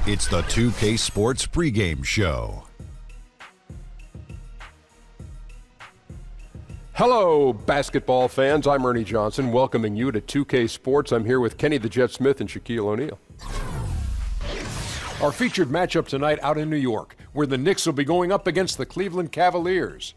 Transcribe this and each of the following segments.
It's the 2K Sports pregame show. Hello, basketball fans. I'm Ernie Johnson, welcoming you to 2K Sports. I'm here with Kenny the Jet Smith and Shaquille O'Neal. Our featured matchup tonight out in New York, where the Knicks will be going up against the Cleveland Cavaliers.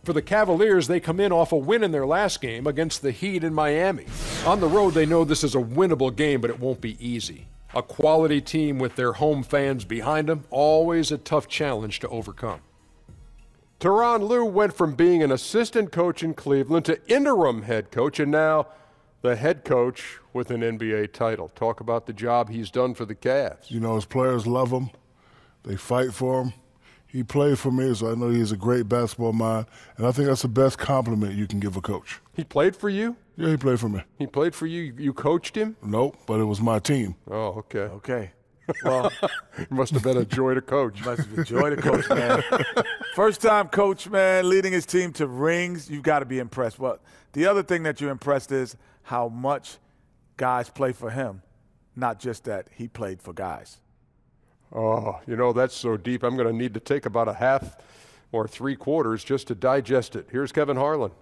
For the Cavaliers, they come in off a win in their last game against the Heat in Miami. On the road, they know this is a winnable game, but it won't be easy. A quality team with their home fans behind them, always a tough challenge to overcome. Tyronn Lue went from being an assistant coach in Cleveland to interim head coach, and now the head coach with an NBA title. Talk about the job he's done for the Cavs. You know, his players love him. They fight for him. He played for me, so I know he's a great basketball mind, and I think that's the best compliment you can give a coach. He played for you? Yeah, he played for me. He played for you? You coached him? Nope, but it was my team. Oh, okay. Okay. Well, it must have been a joy to coach. Must have been a joy to coach, man. First-time coach, man, leading his team to rings, you've got to be impressed. Well, the other thing that you're impressed is how much guys play for him, not just that he played for guys. Oh, you know, that's so deep. I'm going to need to take about a half or 3/4 just to digest it. Here's Kevin Harlan.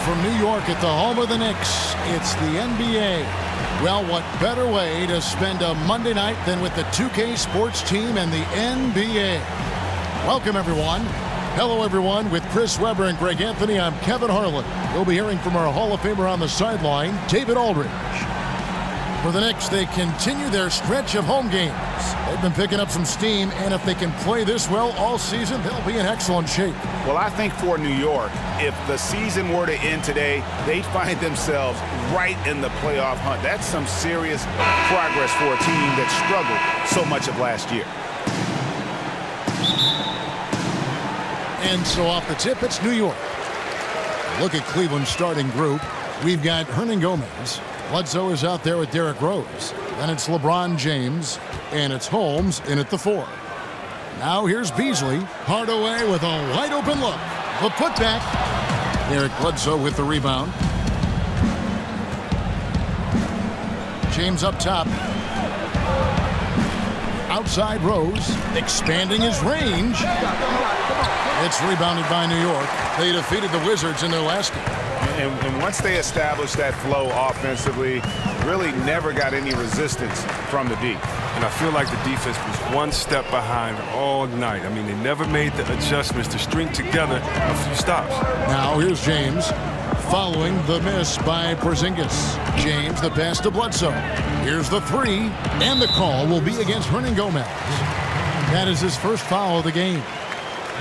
From New York at the home of the Knicks, it's the NBA. Well, what better way to spend a Monday night than with the 2K Sports team and the NBA? Welcome, everyone. Hello, everyone. With Chris Webber and Greg Anthony, I'm Kevin Harlan. We'll be hearing from our Hall of Famer on the sideline, David Aldridge. For the Knicks, they continue their stretch of home games. They've been picking up some steam, and if they can play this well all season, they'll be in excellent shape. Well, I think for New York, if the season were to end today, they'd find themselves right in the playoff hunt. That's some serious progress for a team that struggled so much of last year. And so off the tip, it's New York. Look at Cleveland's starting group. We've got Hernan Gomez. Bledsoe is out there with Derrick Rose. Then it's LeBron James, and it's Holmes in at the 4. Now here's Beasley. Hardaway with a wide-open look. The putback. Derrick Bledsoe with the rebound. James up top. Outside Rose, expanding his range. It's rebounded by New York. They defeated the Wizards in their last game. And once they established that flow offensively, really never got any resistance from the D. And I feel like the defense was one step behind all night. I mean, they never made the adjustments to string together a few stops. Now here's James following the miss by Porzingis. James, the pass to Bledsoe. Here's the 3, and the call will be against Hernan Gomez. That is his first foul of the game.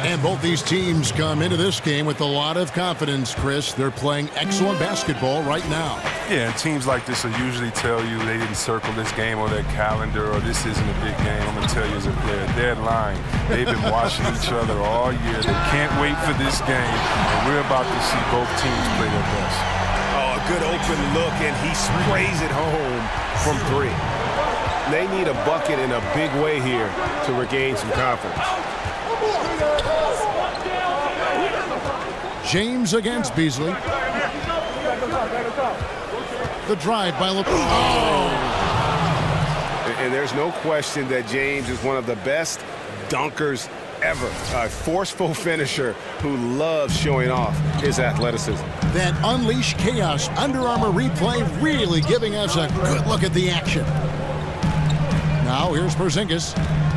And both these teams come into this game with a lot of confidence, Chris. They're playing excellent basketball right now. Yeah, and teams like this will usually tell you they didn't circle this game on their calendar or this isn't a big game. I'm going to tell you as a player, they're lying. They've been watching each other all year. They can't wait for this game, and we're about to see both teams play their best. Oh, a good open look, and he sprays it home from 3. They need a bucket in a big way here to regain some confidence. James against Beasley. The drive by LeBron. Oh. And there's no question that James is one of the best dunkers ever. A forceful finisher who loves showing off his athleticism. That Unleash Chaos Under Armour replay really giving us a good look at the action. Now here's Porzingis.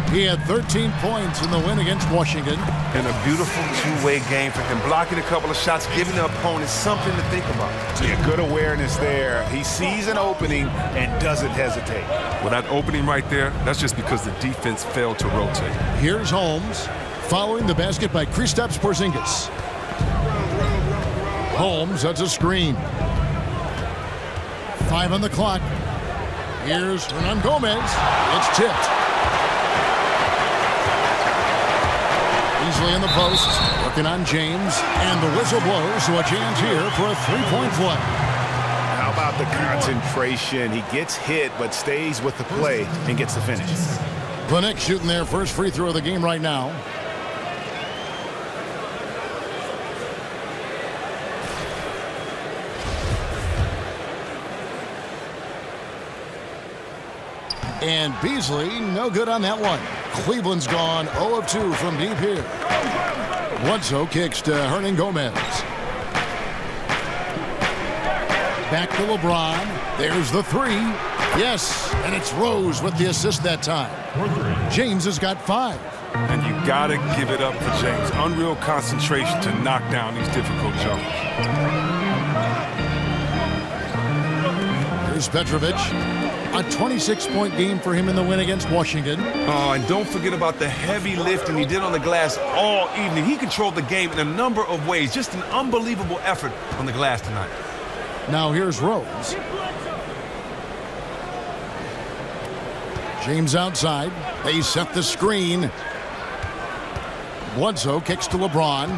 He had 13 points in the win against Washington. And a beautiful two-way game for him. Blocking a couple of shots, giving the opponent something to think about. Yeah, good awareness there. He sees an opening and doesn't hesitate. Well, that opening right there, that's just because the defense failed to rotate. Here's Holmes, following the basket by Kristaps Porzingis. Holmes, that's a screen. 5 on the clock. Here's Hernan Gomez. It's tipped. Beasley in the post, working on James, and the whistle blows, so a chance here for a three-point play. How about the concentration? He gets hit, but stays with the play and gets the finish. The Knicks shooting their first free throw of the game right now. And Beasley, no good on that one. Cleveland's gone 0 of 2 from deep here. Bledsoe kicks to Hernan Gomez. Back to LeBron. There's the 3. Yes, and it's Rose with the assist that time. James has got 5. And you got to give it up for James. Unreal concentration to knock down these difficult jumpers. Here's Petrovic. A 26-point game for him in the win against Washington. Oh, and don't forget about the heavy lifting he did on the glass all evening. He controlled the game in a number of ways. Just an unbelievable effort on the glass tonight. Now here's Rose. James outside. They set the screen. Bledsoe kicks to LeBron.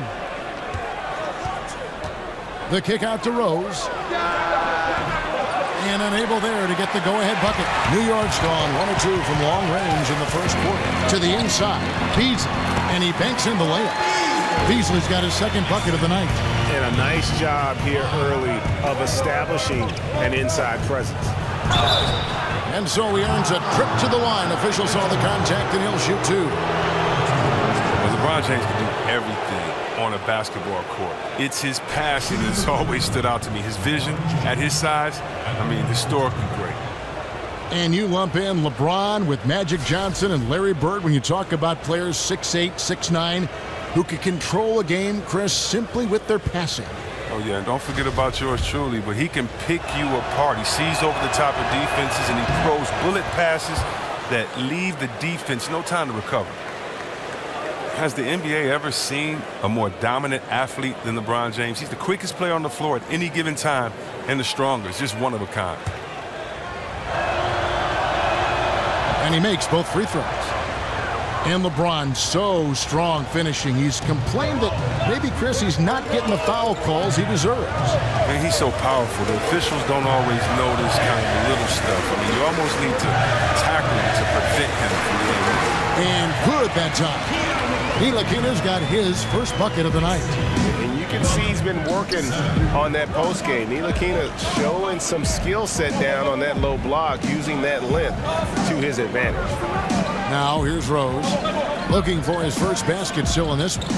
The kick out to Rose. And unable there to get the go-ahead bucket. New York's gone 1 of 2 from long range in the first quarter. To the inside, Beasley, and he banks in the layup. Beasley's got his second bucket of the night. And a nice job here early of establishing an inside presence. And so he earns a trip to the line. Officials saw the contact, and he'll shoot 2. Well, LeBron James can do everything on a basketball court. It's his passing that's always stood out to me. His vision at his size, I mean, historically great. And you lump in LeBron with Magic Johnson and Larry Bird when you talk about players 6'8", 6'9", who can control a game, Chris, simply with their passing. Oh, yeah, and don't forget about yours truly, but he can pick you apart. He sees over the top of defenses, and he throws bullet passes that leave the defense no time to recover. Has the NBA ever seen a more dominant athlete than LeBron James? He's the quickest player on the floor at any given time and the strongest, just one of a kind. And he makes both free throws. And LeBron so strong finishing. He's complained that maybe, Chris, he's not getting the foul calls he deserves. Man, he's so powerful. The officials don't always notice kind of little stuff. I mean, you almost need to tackle him to prevent him from getting it. And good that time. Ntilikina's got his first bucket of the night. And you can see he's been working on that post game. Ntilikina showing some skill set down on that low block, using that length to his advantage. Now here's Rose, looking for his first basket still in this one.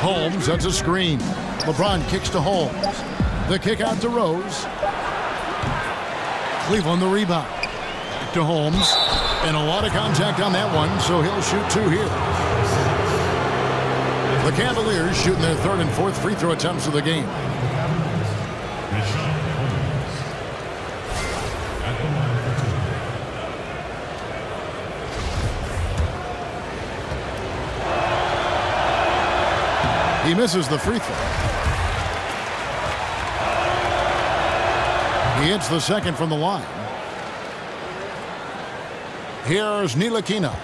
Holmes, that's a screen. LeBron kicks to Holmes. The kick out to Rose. Cleveland the rebound. Back to Holmes. And a lot of contact on that one, so he'll shoot 2 here. The Cavaliers shooting their 3rd and 4th free throw attempts of the game. He misses the free throw. He hits the second from the line. Here's Ntilikina.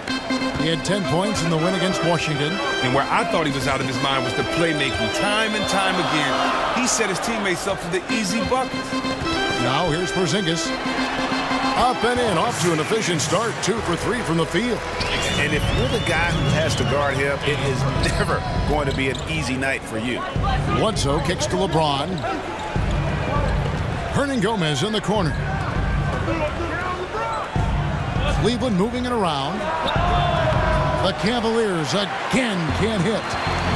He had 10 points in the win against Washington. And where I thought he was out of his mind was the playmaking. Time and time again, he set his teammates up for the easy buckets. Now here's Porzingis. Up and in, off to an efficient start. 2 for 3 from the field. And if you're the guy who has to guard him, it is never going to be an easy night for you. Bledsoe kicks to LeBron. Hernan Gomez in the corner. Cleveland moving it around. The Cavaliers again can't hit.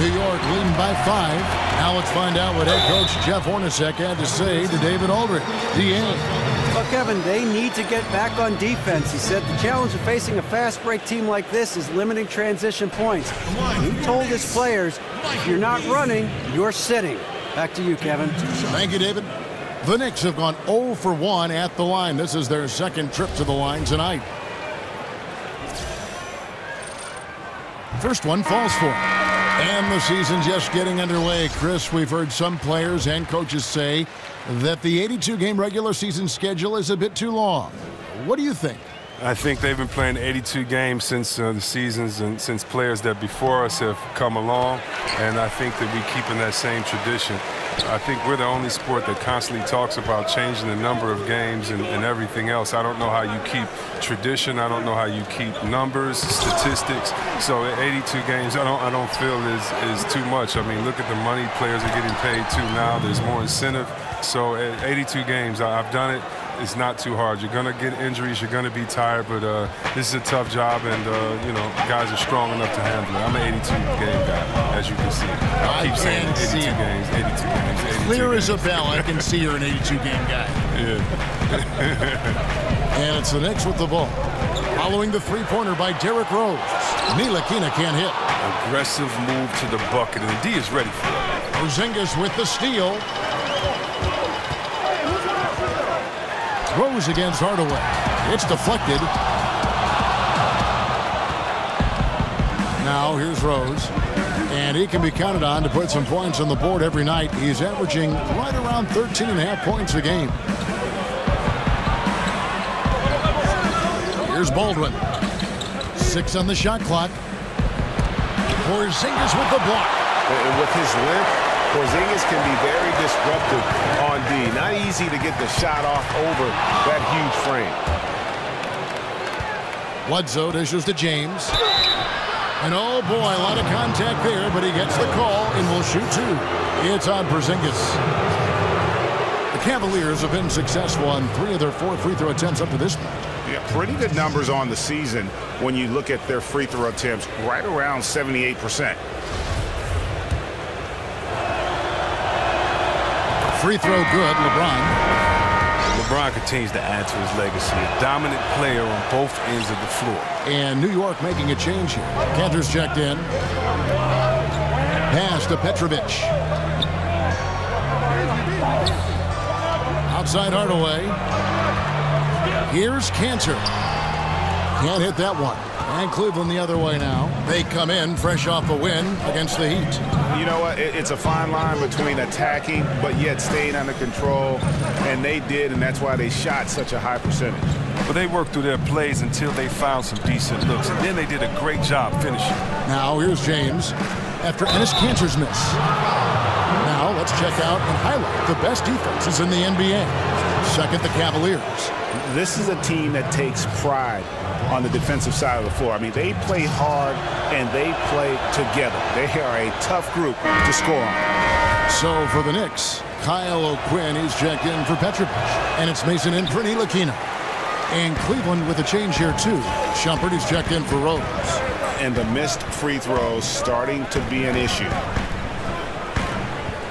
New York leading by 5. Now let's find out what head coach Jeff Hornacek had to say to David Aldridge. Well, Kevin, they need to get back on defense. He said the challenge of facing a fast break team like this is limiting transition points. He told his players, if you're not running, you're sitting. Back to you, Kevin. Thank you, David. The Knicks have gone 0 for 1 at the line. This is their second trip to the line tonight. First one falls for him. And the season just getting underway. Chris, we've heard some players and coaches say that the 82-game regular season schedule is a bit too long. What do you think? I think they've been playing 82 games since the seasons and since players that before us have come along. And I think that we're keeping that same tradition. I think we're the only sport that constantly talks about changing the number of games and everything else. I don't know how you keep tradition. I don't know how you keep numbers, statistics. So 82 games, I don't feel is too much. I mean, look at the money players are getting paid too now. There's more incentive. So at 82 games, I've done it. It's not too hard. You're going to get injuries. You're going to be tired, but this is a tough job, and, you know, guys are strong enough to handle it. I'm an 82-game guy, as you can see. I keep saying 82 games, 82 games, 82 Clear games. as a bell, I can see you're an 82-game guy. Yeah. And it's the Knicks with the ball. Following the three-pointer by Derrick Rose. Ntilikina can't hit. Aggressive move to the bucket, and the D is ready for it. Porzingis with the steal. Rose against Hardaway. It's deflected. Now here's Rose. And he can be counted on to put some points on the board every night. He's averaging right around 13.5 points a game. Here's Baldwin. 6 on the shot clock. Porzingis with the block. And with his length, Porzingis can be very disruptive on D. Not easy to get the shot off over that huge frame. Bledsoe dishes to James. And oh boy, a lot of contact there, but he gets the call and will shoot 2. It's on Porzingis. The Cavaliers have been successful on 3 of their 4 free throw attempts up to this point. Yeah, pretty good numbers on the season when you look at their free throw attempts, right around 78%. Free throw good, LeBron. LeBron continues to add to his legacy. A dominant player on both ends of the floor. And New York making a change here. Cantor's checked in. Pass to Petrovic. Outside Hardaway. Here's Cantor. Can't hit that one. And Cleveland the other way now. They come in fresh off a win against the Heat. You know what? It's a fine line between attacking but yet staying under control. And they did, and that's why they shot such a high percentage. But they worked through their plays until they found some decent looks. And then they did a great job finishing. Now here's James after Enes Kanter's miss. Now let's check out and highlight the best defenses in the NBA. Second, the Cavaliers. This is a team that takes pride on the defensive side of the floor. I mean, they play hard and they play together. They are a tough group to score on. So for the Knicks, Kyle O'Quinn is checked in for Petrovic. And it's Mason in for Ntilikina. And Cleveland with a change here too. Shumpert is checked in for Rose. And the missed free throws starting to be an issue.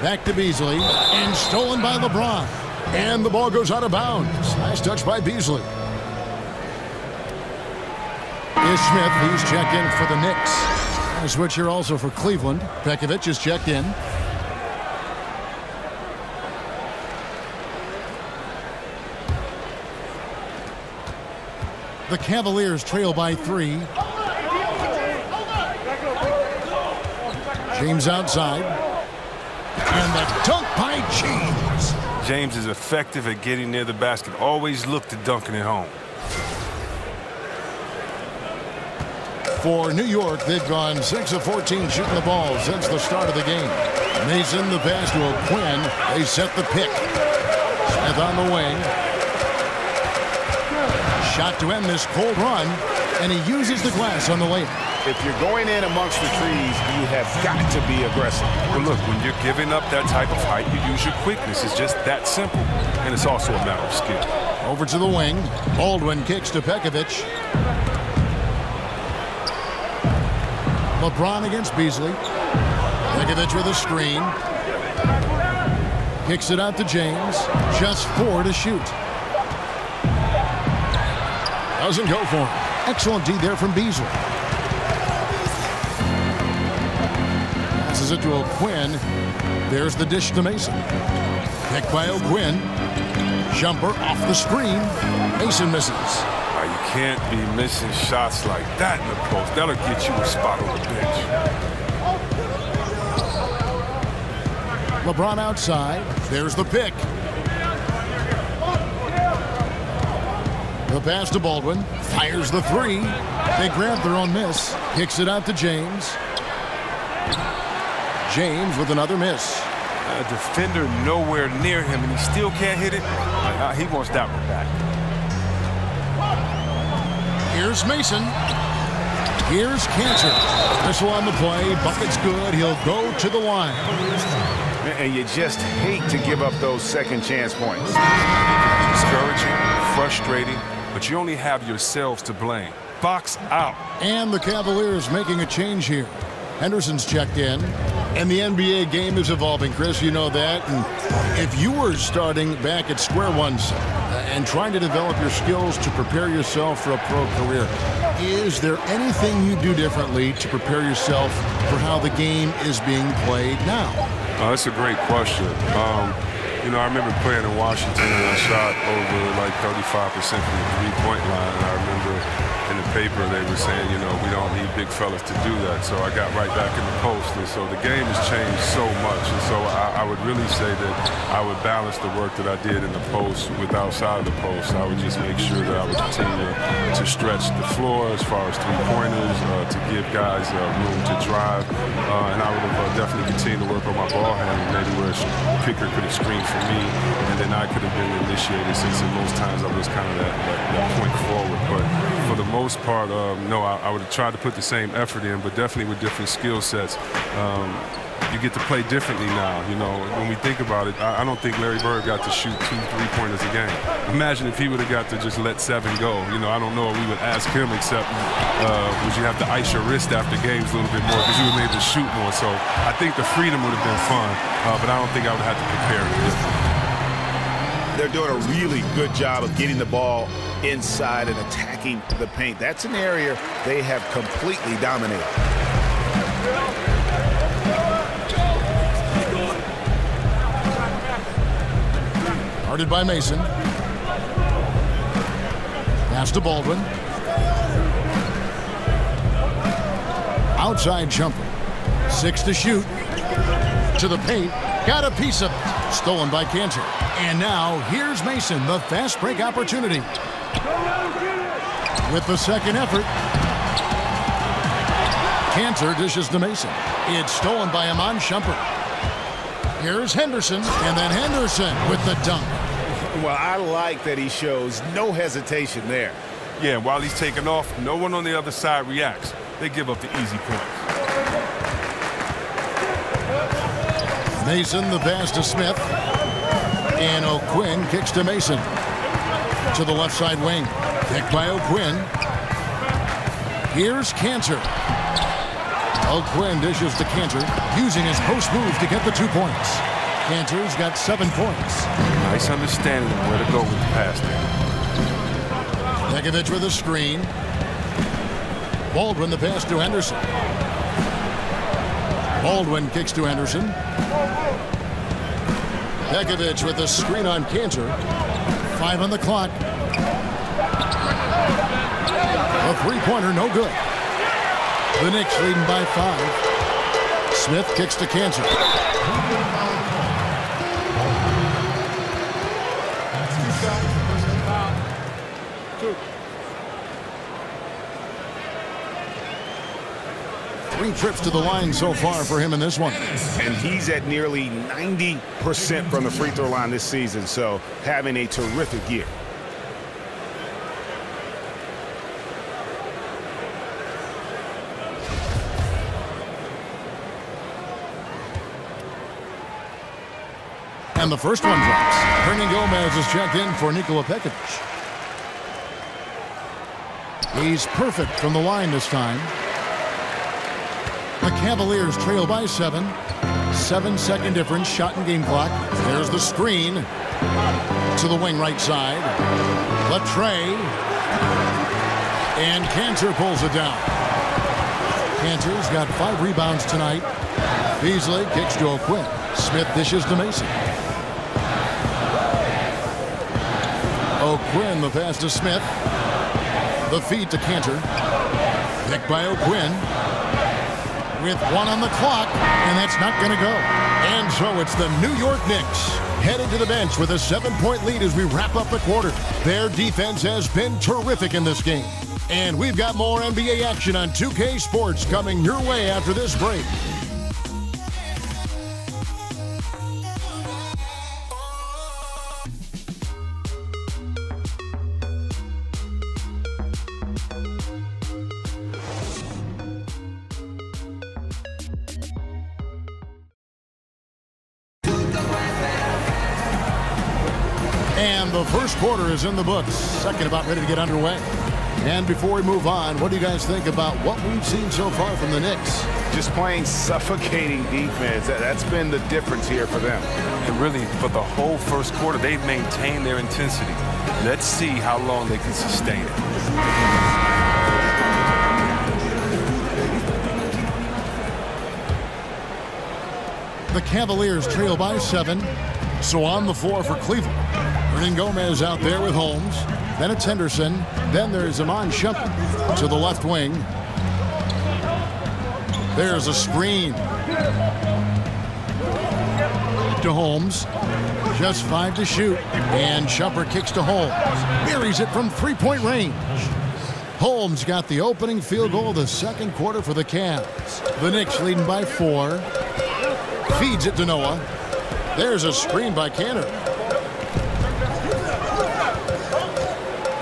Back to Beasley. And stolen by LeBron. And the ball goes out of bounds. Nice touch by Beasley. Is Smith, he's checked in for the Knicks. A switch here also for Cleveland. Pekovic is checked in. The Cavaliers trail by 3. James outside. And the dunk by James. James is effective at getting near the basket. Always look to dunking it home. For New York, they've gone 6 of 14 shooting the ball since the start of the game. Mason, the pass to O'Quinn. They set the pick. Smith on the wing. Shot to end this cold run, and he uses the glass on the layup. If you're going in amongst the trees, you have got to be aggressive. Well, look, when you're giving up that type of height, you use your quickness. It's just that simple. And it's also a matter of skill. Over to the wing. Baldwin kicks to Pekovic. LeBron against Beasley. Pekovic with a screen. Kicks it out to James. Just 4 to shoot. Doesn't go for him. Excellent D there from Beasley. Passes it to O'Quinn. There's the dish to Mason. Picked by O'Quinn. Jumper off the screen. Mason misses. You can't be missing shots like that in the post. That'll get you a spot on the bench. LeBron outside. There's the pick. The pass to Baldwin. Fires the 3. They grab their own miss. Kicks it out to James. James with another miss. A defender nowhere near him, and he still can't hit it. He wants that one back. Here's Mason. Here's Cantor. Whistle on the play. Bucket's good. He'll go to the line. And you just hate to give up those second chance points. Discouraging, frustrating, but you only have yourselves to blame. Box out. And the Cavaliers making a change here. Henderson's checked in. And the NBA game is evolving, Chris. You know that. And if you were starting back at square one and trying to develop your skills to prepare yourself for a pro career, is there anything you do differently to prepare yourself for how the game is being played now? That's a great question. You know, I remember playing in Washington and I shot over like 35% from the three-point line. And I remember in the paper they were saying, you know, we don't need big fellas to do that. So I got right back in the post. And so the game has changed so much. And so I would really say that I would balance the work that I did in the post with outside of the post. I would just make sure that I would continue to stretch the floor as far as three-pointers, to give guys room to drive. And I would have definitely continued to work on my ball handling, maybe where a picker could have screened for me, and then I could have been initiated, since in most times I was kind of that point forward. But for the most part, no, I would have tried to put the same effort in, but definitely with different skill sets. You get to play differently now. You know, when we think about it, I don't think Larry Bird got to shoot 2 3-pointers a game. Imagine if he would have got to just let 7 go. You know, I don't know if we would ask him, except would you have to ice your wrist after games a little bit more because you would be able to shoot more. So I think the freedom would have been fun, but I don't think I would have had to prepare it differently. They're doing a really good job of getting the ball inside and attacking the paint. That's an area they have completely dominated. Guarded by Mason. Pass to Baldwin. Outside jumper. 6 to shoot. To the paint. Got a piece of it. Stolen by Cantor. And now here's Mason, the fast break opportunity. With the second effort. Cantor dishes to Mason. It's stolen by Iman Shumpert. Here's Henderson, and then Henderson with the dunk. Well, I like that he shows no hesitation there. Yeah, while he's taking off, no one on the other side reacts. They give up the easy points. Mason, the pass to Smith. And O'Quinn kicks to Mason. To the left side wing. Picked by O'Quinn. Here's Cantor. O'Quinn dishes to Cantor, using his post move to get the 2 points. Cantor's got 7 points. Nice understanding of where to go with the pass there. Pekovic with a screen. Baldwin the pass to Henderson. Baldwin kicks to Henderson. Pekovic with a screen on Cantor. 5 on the clock. A three-pointer, no good. The Knicks leading by 5. Smith kicks to Cantor. 3 trips to the line so far for him in this one. And he's at nearly 90% from the free throw line this season, so having a terrific year. And the first one drops. Hernan Gomez is checked in for Nikola Pekovic. He's perfect from the line this time. The Cavaliers trail by 7. 7-second difference, shot and game clock. There's the screen to the wing right side. Latre. And Cantor pulls it down. Cantor's got 5 rebounds tonight. Beasley kicks to O'Quinn. Smith dishes to Mason. O'Quinn, the pass to Smith. The feed to Cantor. Picked by O'Quinn. With 1 on the clock, and that's not going to go. And so it's the New York Knicks headed to the bench with a 7-point lead as we wrap up the quarter. Their defense has been terrific in this game. And we've got more NBA action on 2K Sports coming your way after this break. And the first quarter is in the books. Second about ready to get underway. And before we move on, what do you guys think about what we've seen so far from the Knicks? Just playing suffocating defense. That's been the difference here for them. And really, for the whole first quarter, they've maintained their intensity. Let's see how long they can sustain it. The Cavaliers trail by 7. So on the floor for Cleveland. Hernan Gomez out there with Holmes. Then it's Henderson. Then there's Iman Shumpert to the left wing. There's a screen to Holmes. Just 5 to shoot. And Shumpert kicks to Holmes. Buries it from 3-point range. Holmes got the opening field goal of the second quarter for the Cavs. The Knicks leading by 4. Feeds it to Noah. There's a screen by Cantor.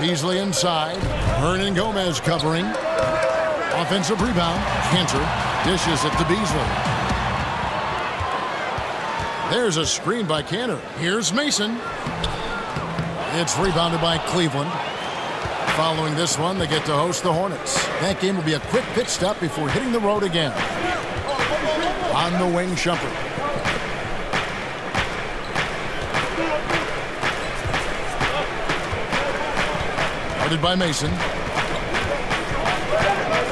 Beasley inside. Hernan Gomez covering. Offensive rebound. Cantor dishes it to Beasley. There's a screen by Cantor. Here's Mason. It's rebounded by Cleveland. Following this one, they get to host the Hornets. That game will be a quick pit stop before hitting the road again. On the wing, Shumpert. Guarded by Mason.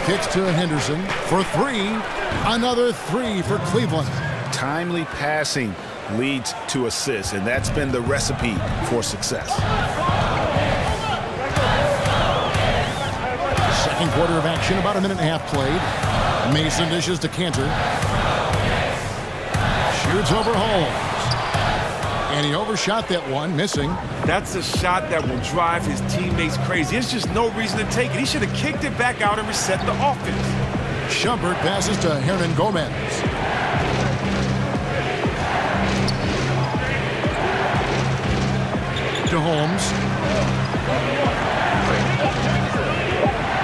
Kicks to Henderson for 3. Another 3 for Cleveland. Timely passing leads to assists, and that's been the recipe for success. Second quarter of action, about a minute and a half played. Mason dishes to Cantor. Shoots over Holmes. And he overshot that one, missing. That's a shot that will drive his teammates crazy. There's just no reason to take it. He should have kicked it back out and reset the offense. Shumpert passes to Hernan Gomez. To Holmes.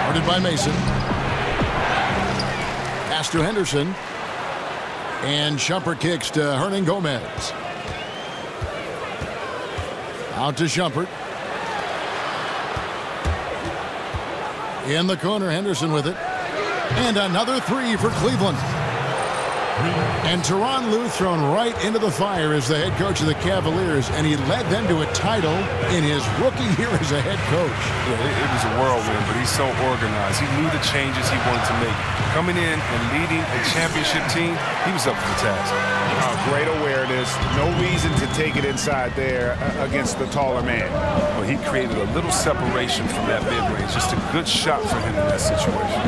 Guarded by Mason. Pass to Henderson. And Shumpert kicks to Hernan Gomez. Out to Shumpert. In the corner, Henderson with it. And another 3 for Cleveland. And Tyronn Lue thrown right into the fire as the head coach of the Cavaliers, and he led them to a title in his rookie year as a head coach. Yeah, it was a whirlwind, but he's so organized. He knew the changes he wanted to make. Coming in and leading a championship team, he was up for the task. Great awareness. No reason to take it inside there against the taller man. Well, he created a little separation from that mid-range. Just a good shot for him in that situation.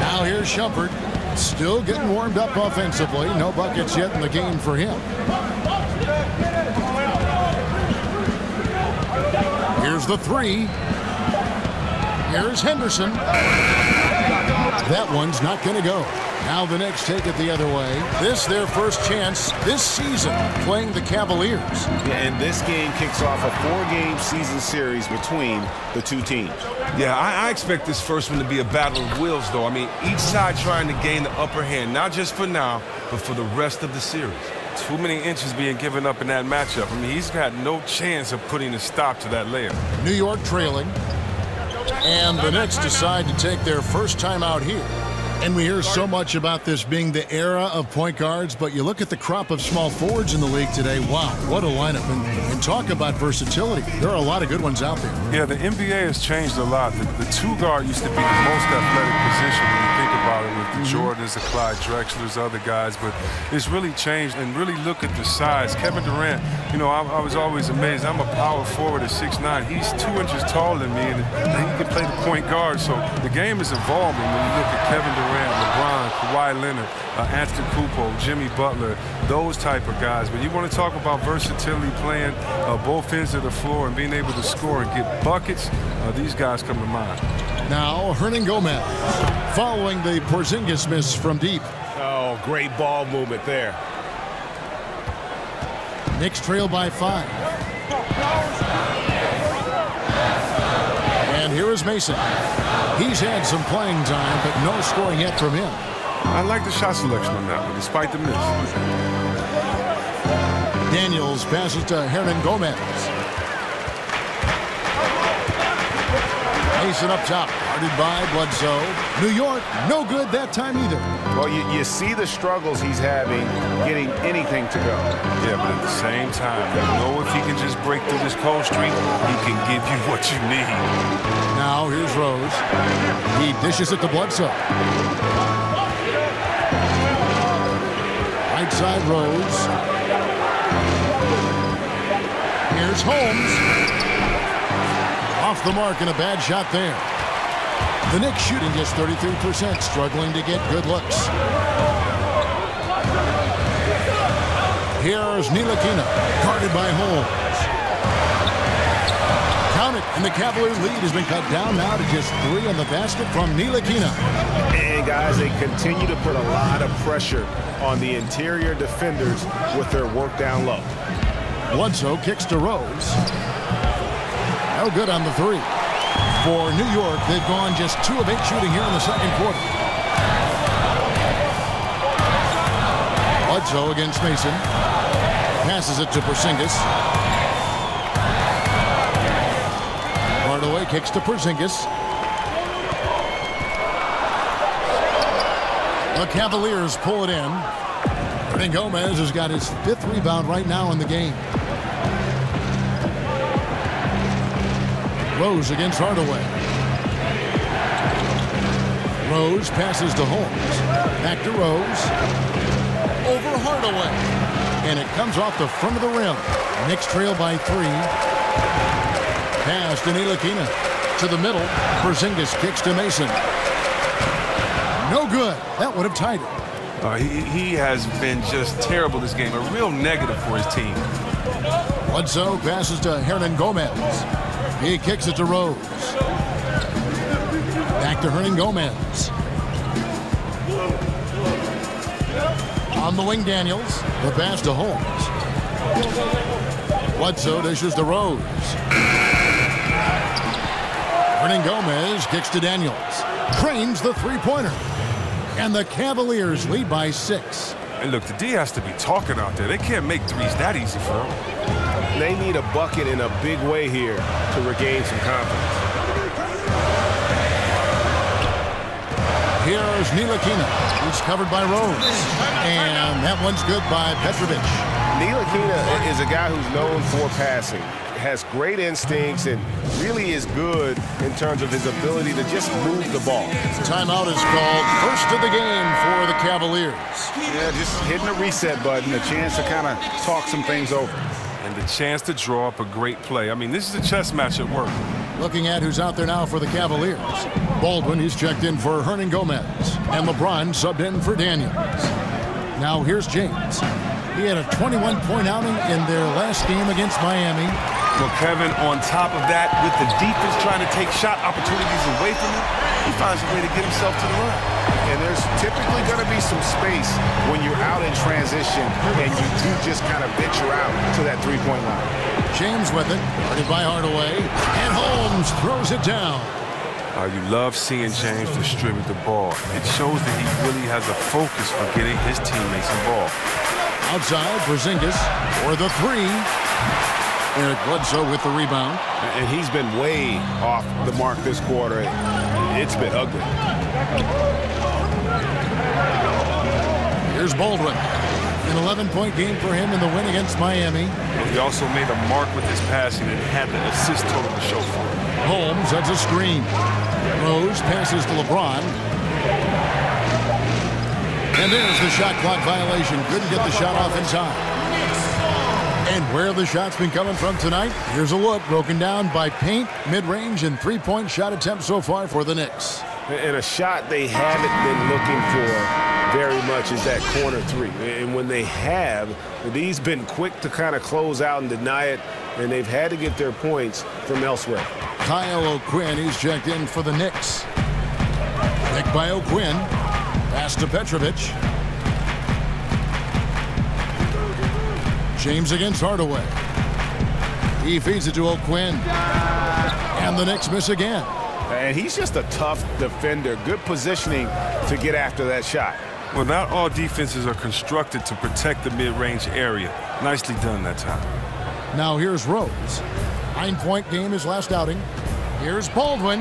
Now here's Shumpert. Still getting warmed up offensively. No buckets yet in the game for him. Here's the 3. Here's Henderson. That one's not going to go. Now the Knicks take it the other way. This their first chance this season playing the Cavaliers. Yeah, and this game kicks off a 4-game season series between the two teams. Yeah, I expect this first one to be a battle of wills, though. I mean, each side trying to gain the upper hand, not just for now, but for the rest of the series. Too many inches being given up in that matchup. I mean, he's got no chance of putting a stop to that layup. New York trailing. And the Knicks decide to take their first time out here. And we hear so much about this being the era of point guards, but you look at the crop of small forwards in the league today, wow, what a lineup. And talk about versatility. There are a lot of good ones out there. Yeah, the NBA has changed a lot. The two-guard used to be the most athletic position when you think about it, with the Jordans, the Clyde Drexlers, other guys, but it's really changed. And really look at the size. Kevin Durant, you know, I was always amazed. I'm a power forward at 6'9". He's 2 inches taller than me, and he can play the point guard. So the game is evolving when you look at Kevin Durant, LeBron, Kawhi Leonard, Antetokounmpo, Jimmy Butler, those type of guys. But you want to talk about versatility, playing both ends of the floor and being able to score and get buckets, these guys come to mind. Now, Hernangomez following the Porzingis miss from deep. Oh, great ball movement there. Knicks trail by 5. And here is Mason. He's had some playing time, but no scoring yet from him. I like the shot selection on that one, despite the miss. Daniels passes to Hernangomez. Mason up top, guarded by Bledsoe. New York, no good that time either. Well, you see the struggles he's having getting anything to go. Yeah, but at the same time, you know if he can just break through this cold streak, he can give you what you need. Now here's Rose. He dishes it to Bledsoe. Right side Rose. Here's Holmes. Off the mark and a bad shot there. The Knicks shooting just 33%, struggling to get good looks. Here's Ntilikina, guarded by Holmes. Count it, and the Cavaliers' lead has been cut down now to just 3 on the basket from Ntilikina. And guys, they continue to put a lot of pressure on the interior defenders with their work down low. Bledsoe kicks to Rose. No good on the 3. For New York, they've gone just 2 of 8 shooting here in the second quarter. Bledsoe against Mason. Passes it to Porzingis. Hardaway kicks to Porzingis. The Cavaliers pull it in. Hernangomez has got his 5th rebound right now in the game. Rose against Hardaway. Rose passes to Holmes. Back to Rose. Over Hardaway. And it comes off the front of the rim. Knicks trail by 3. Pass to Ntilikina. To the middle. Porzingis kicks to Mason. No good. That would have tied it. He has been just terrible this game. A real negative for his team. Bledsoe passes to Hernangomez. He kicks it to Rose. Back to Hernangomez. On the wing, Daniels. The pass to Holmes. Bledsoe dishes to Rose. Hernangomez kicks to Daniels. Trains the three-pointer. And the Cavaliers lead by 6. And look, the D has to be talking out there. They can't make threes that easy for them. They need a bucket in a big way here to regain some confidence. Here's Ntilikina. He's covered by Rose. And that one's good by Petrovic. Ntilikina is a guy who's known for passing. Has great instincts and really is good in terms of his ability to just move the ball. Timeout is called. First of the game for the Cavaliers. Yeah, just hitting a reset button, a chance to kind of talk some things over. And the chance to draw up a great play. I mean, this is a chess match at work. Looking at who's out there now for the Cavaliers. Baldwin, he's checked in for Hernangomez. And LeBron subbed in for Daniels. Now here's James. He had a 21-point outing in their last game against Miami. Well, Kevin, on top of that, with the defense trying to take shot opportunities away from him, he finds a way to get himself to the line. And there's typically going to be some space when you're out in transition and you do just kind of venture out to that three-point line. James with it, guarded by Hardaway, and Holmes throws it down. You love seeing James distribute the ball. It shows that he really has a focus for getting his teammates involved. Outside, Porzingis for the three. Eric Bledsoe with the rebound. And he's been way off the mark this quarter. It's been ugly. Here's Baldwin. An 11-point game for him in the win against Miami. He also made a mark with his passing and had the assist total to show for it. Holmes has a screen. Rose passes to LeBron. And there's the shot clock violation. Couldn't get the shot off in time. And where the shot's been coming from tonight, here's a look broken down by paint, mid-range, and three-point shot attempts so far for the Knicks. And a shot they haven't been looking for very much is that corner three. And when they have, he's been quick to kind of close out and deny it, and they've had to get their points from elsewhere. Kyle O'Quinn, he's checked in for the Knicks. Nick by O'Quinn. Pass to Petrovic. James against Hardaway. He feeds it to O'Quinn. And the Knicks miss again. And he's just a tough defender. Good positioning to get after that shot. Well, not all defenses are constructed to protect the mid-range area. Nicely done that time. Now here's Rose. 9-point game his last outing. Here's Baldwin.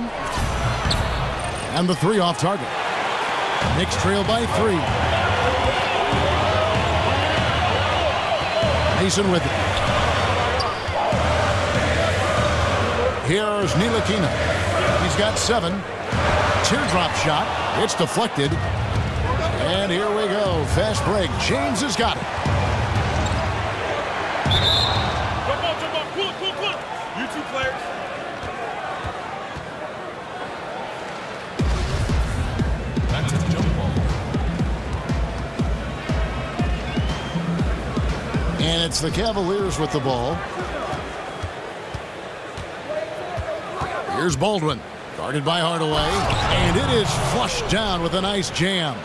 And the three off target. Knicks trail by 3. Mason with it. Here's Ntilikina. He's got 7. Teardrop shot. It's deflected. And here we go. Fast break. James has got it. You two players. Back to the jump ball. And it's the Cavaliers with the ball. Here's Baldwin, guarded by Hardaway, and it is flushed down with a nice jam.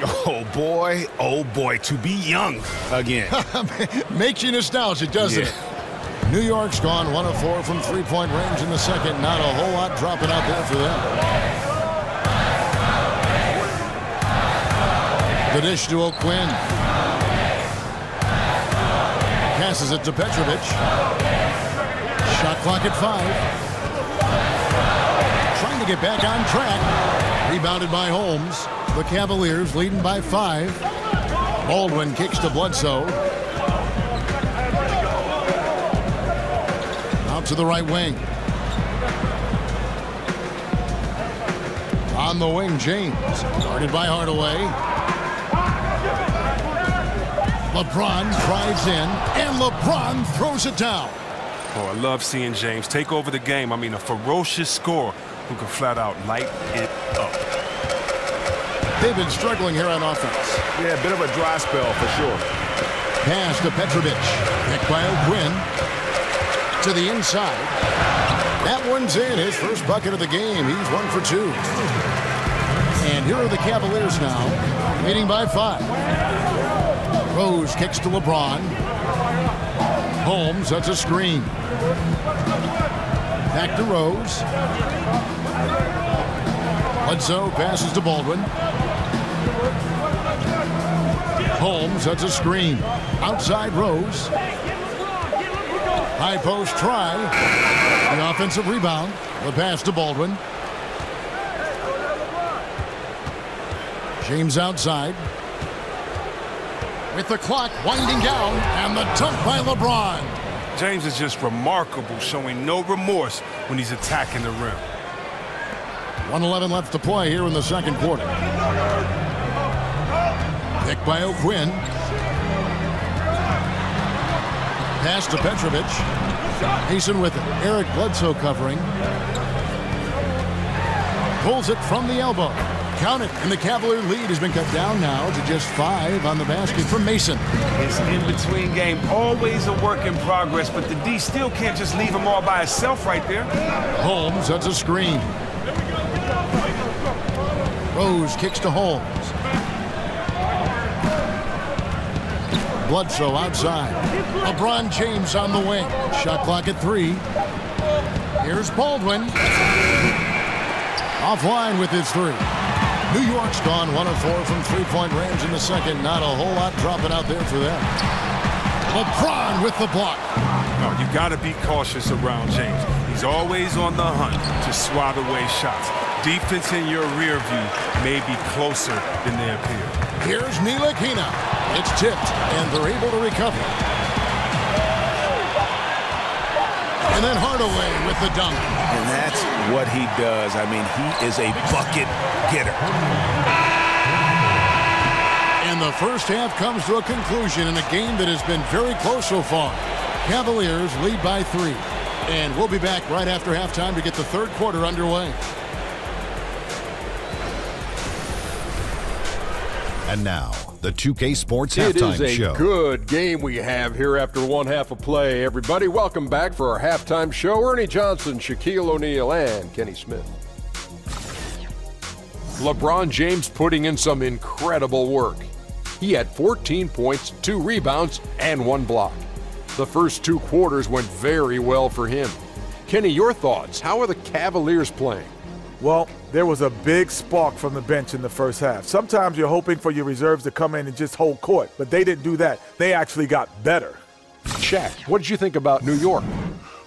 Oh boy, to be young again. Makes you nostalgic, doesn't it? New York's gone 1 of 4 from three-point range in the second. Not a whole lot dropping out there for them. The dish to O'Quinn. Passes it to Petrovic. Shot clock at 5. Trying to get back on track. Rebounded by Holmes. The Cavaliers leading by 5. Baldwin kicks to Bledsoe. Out to the right wing. On the wing, James. Guarded by Hardaway. LeBron drives in, and LeBron throws it down. Oh, I love seeing James take over the game. I mean, a ferocious scorer who can flat out light it up. They've been struggling here on offense. Yeah, a bit of a dry spell for sure. Pass to Petrovic. Picked by O'Quinn. To the inside. That one's in. His first bucket of the game. He's 1 for 2. And here are the Cavaliers now, leading by 5. Rose kicks to LeBron. Holmes, that's a screen. Back to Rose. Bledsoe passes to Baldwin. Holmes, that's a screen. Outside Rose. High post try. The offensive rebound. The pass to Baldwin. James outside. With the clock winding down, and the dunk by LeBron. James is just remarkable, showing no remorse when he's attacking the rim. 1:11 left to play here in the second quarter. Picked by O'Quinn. Pass to Petrovic. Mason with it. Eric Bledsoe covering. Pulls it from the elbow. Count it, and the Cavalier lead has been cut down now to just 5 on the basket from Mason. It's in-between game, always a work in progress, but the D still can't just leave him all by himself right there. Holmes, that's a screen. Rose kicks to Holmes. Bledsoe outside. LeBron James on the wing. Shot clock at 3. Here's Baldwin. Offline with his 3. New York's gone 1 of 4 from three-point range in the second. Not a whole lot dropping out there for them. LeBron with the block. No, you got to be cautious around James. He's always on the hunt to swat away shots. Defense in your rear view may be closer than they appear. Here's Ntilikina. It's tipped, and they're able to recover. And then Hardaway with the dunk. And that's what he does. I mean, he is a bucket getter. And the first half comes to a conclusion in a game that has been very close so far. Cavaliers lead by 3. And we'll be back right after halftime to get the third quarter underway. And now, the 2K Sports Halftime Show. It is a good game we have here after one half of play. Everybody, welcome back for our halftime show. Ernie Johnson, Shaquille O'Neal, and Kenny Smith. LeBron James putting in some incredible work. He had 14 points, 2 rebounds, and 1 block. The first 2 quarters went very well for him. Kenny, your thoughts? How are the Cavaliers playing? Well, there was a big spark from the bench in the first half. Sometimes you're hoping for your reserves to come in and just hold court, but they didn't do that. They actually got better. Shaq, what did you think about New York?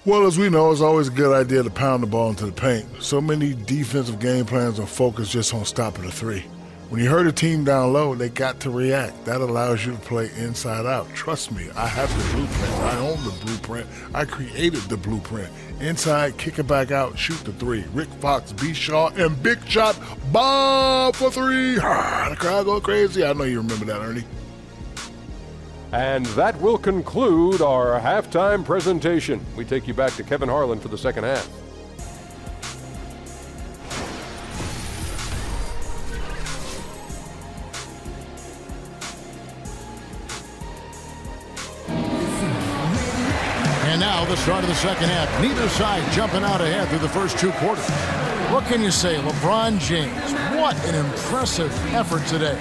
Well, as we know, it's always a good idea to pound the ball into the paint. So many defensive game plans are focused just on stopping the 3. When you hurt a team down low, they got to react. That allows you to play inside out. Trust me, I have the blueprint. I own the blueprint. I created the blueprint. Inside, kick it back out, shoot the 3. Rick Fox, B. Shaw, and big shot, bomb for 3. The crowd go crazy. I know you remember that, Ernie. And that will conclude our halftime presentation. We take you back to Kevin Harlan for the second half. And now the start of the second half. Neither side jumping out ahead through the first 2 quarters. What can you say? LeBron James, what an impressive effort today.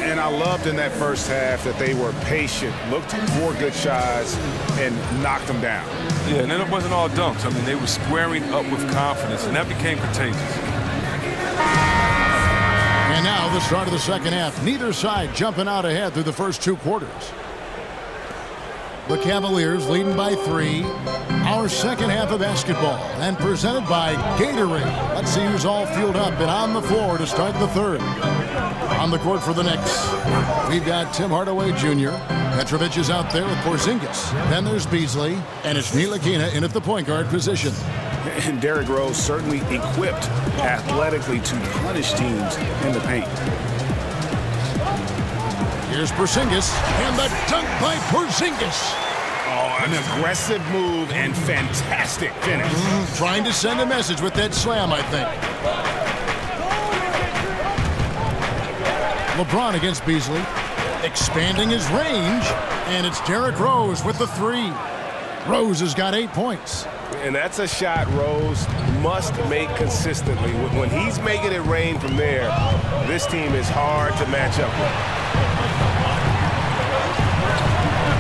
And I loved in that first half that they were patient, looked for good shots, and knocked them down. Yeah, and then it wasn't all dunks. I mean, they were squaring up with confidence, and that became contagious. And now the start of the second half. Neither side jumping out ahead through the first 2 quarters. The Cavaliers leading by 3. Our second half of basketball, and presented by Gatorade. Let's see who's all fueled up and on the floor to start the third. On the court for the Knicks, we've got Tim Hardaway Jr. Petrovic is out there with Porzingis. Then there's Beasley, and it's Ntilikina in at the point guard position. And Derrick Rose certainly equipped athletically to punish teams in the paint. Here's Porzingis, and the dunk by Porzingis. Oh, an aggressive move and fantastic finish. Trying to send a message with that slam, I think. LeBron against Beasley, expanding his range, and it's Derrick Rose with the 3. Rose has got 8 points. And that's a shot Rose must make consistently. When he's making it rain from there, this team is hard to match up with.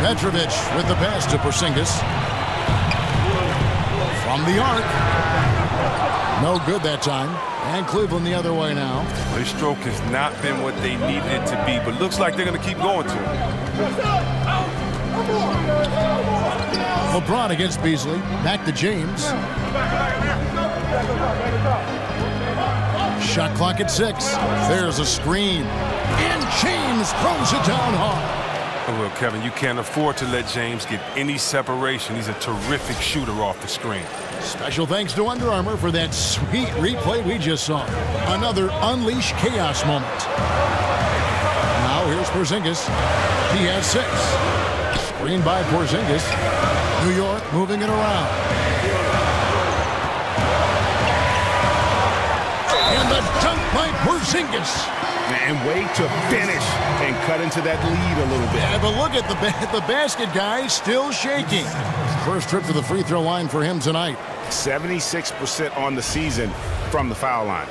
Petrovic with the pass to Porzingis. From the arc. No good that time. And Cleveland the other way now. Their stroke has not been what they needed it to be, but looks like they're going to keep going to it. LeBron against Beasley. Back to James. Shot clock at 6. There's a screen. And James throws it down hard. Well, Kevin, you can't afford to let James get any separation. He's a terrific shooter off the screen. Special thanks to Under Armour for that sweet replay we just saw. Another Unleash Chaos moment. Now here's Porzingis. He has 6. Screen by Porzingis. New York moving it around. And the dunk by Porzingis. And wait to finish and cut into that lead a little bit. Yeah, but look at the basket guy still shaking. First trip to the free throw line for him tonight. 76% on the season from the foul line.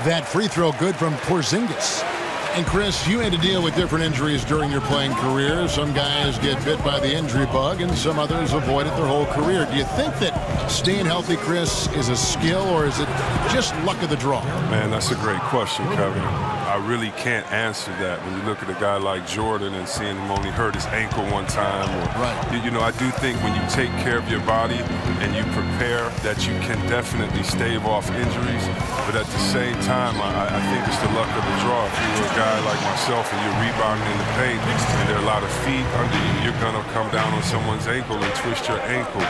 That free throw good from Porzingis. And Chris, you had to deal with different injuries during your playing career. Some guys get bit by the injury bug, and some others avoid it their whole career. Do you think that staying healthy, Chris, is a skill, or is it just luck of the draw? Man, that's a great question, Kevin. I really can't answer that when you look at a guy like Jordan and seeing him only hurt his ankle one time. Or, you know, I do think when you take care of your body and you prepare that you can definitely stave off injuries. But at the same time, I think it's the luck of the draw. If you're a guy like myself and you're rebounding in the paint and there are a lot of feet under you, you're going to come down on someone's ankle and twist your ankle.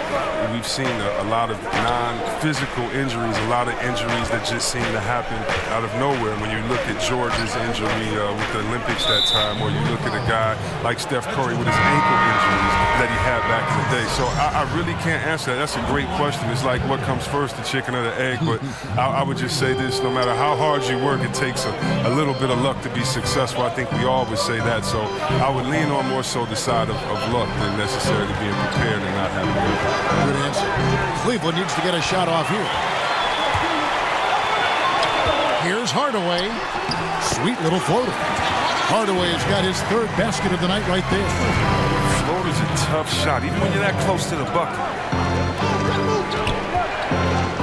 We've seen a lot of non-physical injuries, a lot of injuries that just seem to happen out of nowhere. When you look at George's injury with the Olympics that time, or you look at a guy like Steph Curry with his ankle injuries that he had back in the day. So I really can't answer that. That's a great question. It's like what comes first, the chicken or the egg? But I would just say this, no matter how hard you work, it takes a little bit of luck to be successful. I think we all would say that. So I would lean on more so the side of luck than necessarily being prepared and not having it. Good answer. Cleveland needs to get a shot off here. Here's Hardaway. Sweet little floater. Hardaway has got his third basket of the night right there. Floater's a tough shot, even when you're that close to the bucket.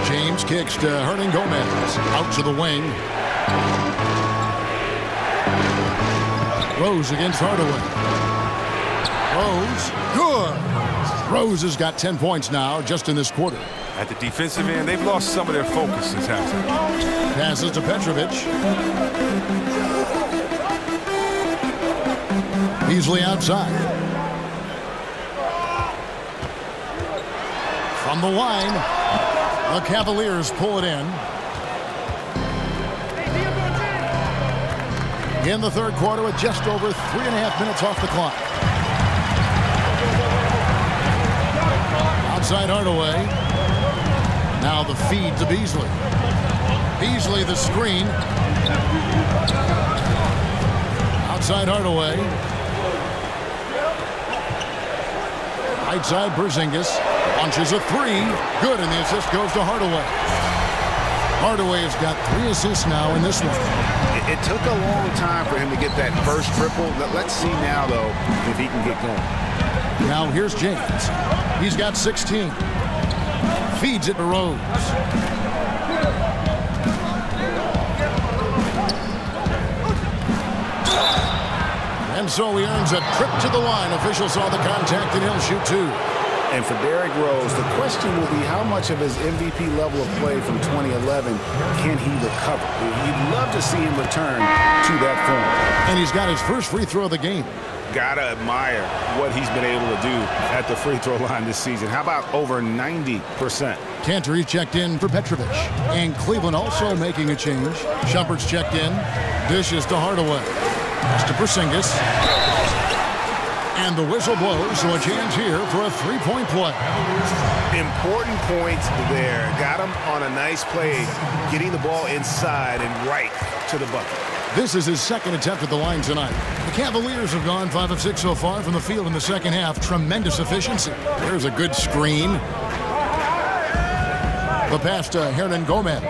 James kicks to Hernan Gomez. Out to the wing. Rose against Hardaway. Rose. Good. Rose has got 10 points now just in this quarter. At the defensive end, they've lost some of their focus since halftime. Passes to Petrovic. Beasley outside. From the line, the Cavaliers pull it in. In the third quarter with just over 3.5 minutes off the clock. Outside Hardaway. Now the feed to Beasley. Beasley the screen. Outside Hardaway. Right side Porzingis. Launches a three. Good, and the assist goes to Hardaway. Hardaway has got 3 assists now in this one. It took a long time for him to get that first triple. Let's see now, though, if he can get going. Now here's James. He's got 16. Feeds it to Rose. And so he earns a trip to the line. Officials saw the contact, and he'll shoot 2. And for Derrick Rose, the question will be how much of his MVP level of play from 2011 can he recover? You'd love to see him return to that form. And he's got his first free throw of the game. Gotta admire what he's been able to do at the free throw line this season. How about over 90%? Cantor checked in for Petrovic. And Cleveland also making a change. Shumpert's checked in. Dishes to Hardaway. Pass to Porzingis. And the whistle blows, so a chance here for a three-point play. Important points there. Got him on a nice play, getting the ball inside and right to the bucket. This is his second attempt at the line tonight. The Cavaliers have gone 5 of 6 so far from the field in the second half. Tremendous efficiency. There's a good screen. The pass to Hernan Gomez.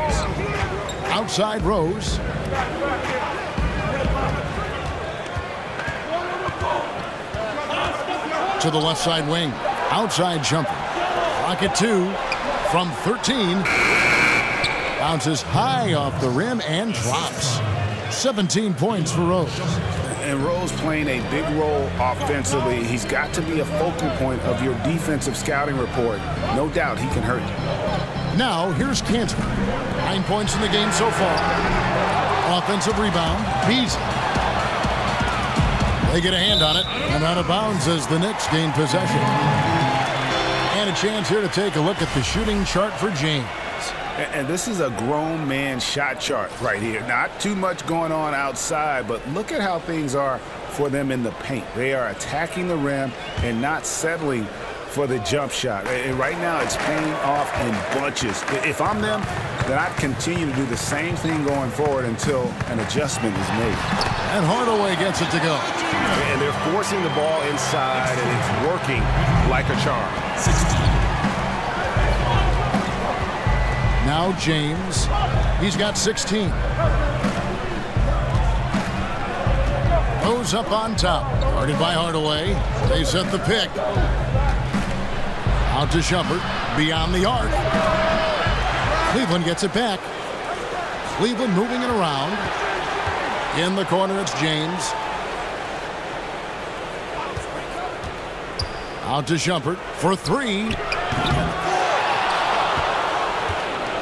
Outside Rose. To the left side wing. Outside jumper. Rocket 2 from 13. Bounces high off the rim and drops. 17 points for Rose. And Rose playing a big role offensively. He's got to be a focal point of your defensive scouting report. No doubt he can hurt you. Now here's Cantor. 9 points in the game so far. Offensive rebound. Beasley. They get a hand on it, and out of bounds as the Knicks gain possession. And a chance here to take a look at the shooting chart for James. And this is a grown man shot chart right here. Not too much going on outside, but look at how things are for them in the paint. They are attacking the rim and not settling for the jump shot. And right now it's paying off in bunches. If I'm them, then I'd continue to do the same thing going forward until an adjustment is made. And Hardaway gets it to go. And they're forcing the ball inside, and it's working like a charm. Now James. He's got 16. Goes up on top. Guarded by Hardaway. They set the pick. Out to Shumpert. Beyond the arc. Cleveland gets it back. Cleveland moving it around. In the corner, it's James. Out to Shumpert for three.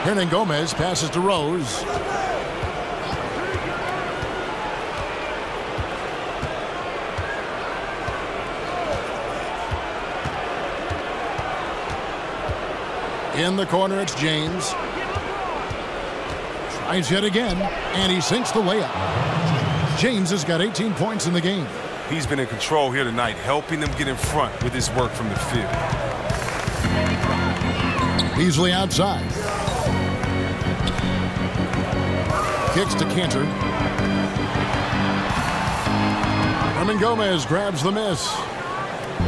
Hernan Gomez passes to Rose. In the corner, it's James. Tries yet again, and he sinks the layup. James has got 18 points in the game. He's been in control here tonight, helping them get in front with his work from the field. Beasley outside. Kicks to Cantor. Hernan Gomez grabs the miss.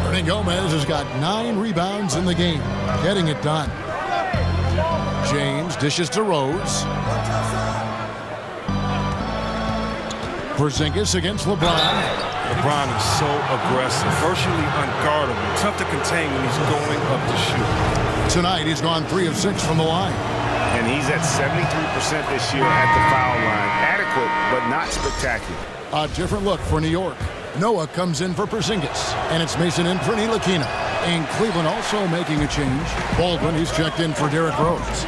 Hernan Gomez has got 9 rebounds in the game, getting it done. James dishes to Rose. Porzingis against LeBron. LeBron is so aggressive, virtually unguardable, tough to contain when he's going up to shoot. Tonight, he's gone 3 of 6 from the line. And he's at 73% this year at the foul line. Adequate, but not spectacular. A different look for New York. Noah comes in for Porzingis, and it's Mason in for Ntilikina. And Cleveland also making a change. Baldwin, he's checked in for Derrick Rose.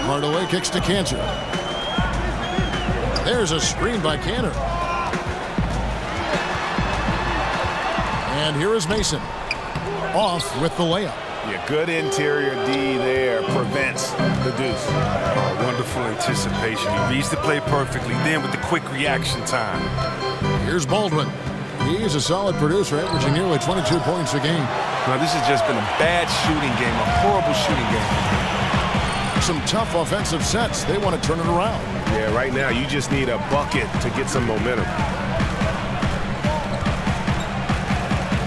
Hardaway kicks to Cantor. There's a screen by Cantor. And here is Mason. Off with the layup. Yeah, good interior D there. Prevents the deuce. Wonderful anticipation. He reads the play perfectly. Then with the quick reaction time. Here's Baldwin. He's a solid producer, averaging nearly 22 points a game. Now, this has just been a bad shooting game, a horrible shooting game. Some tough offensive sets. They want to turn it around. Yeah, right now you just need a bucket to get some momentum.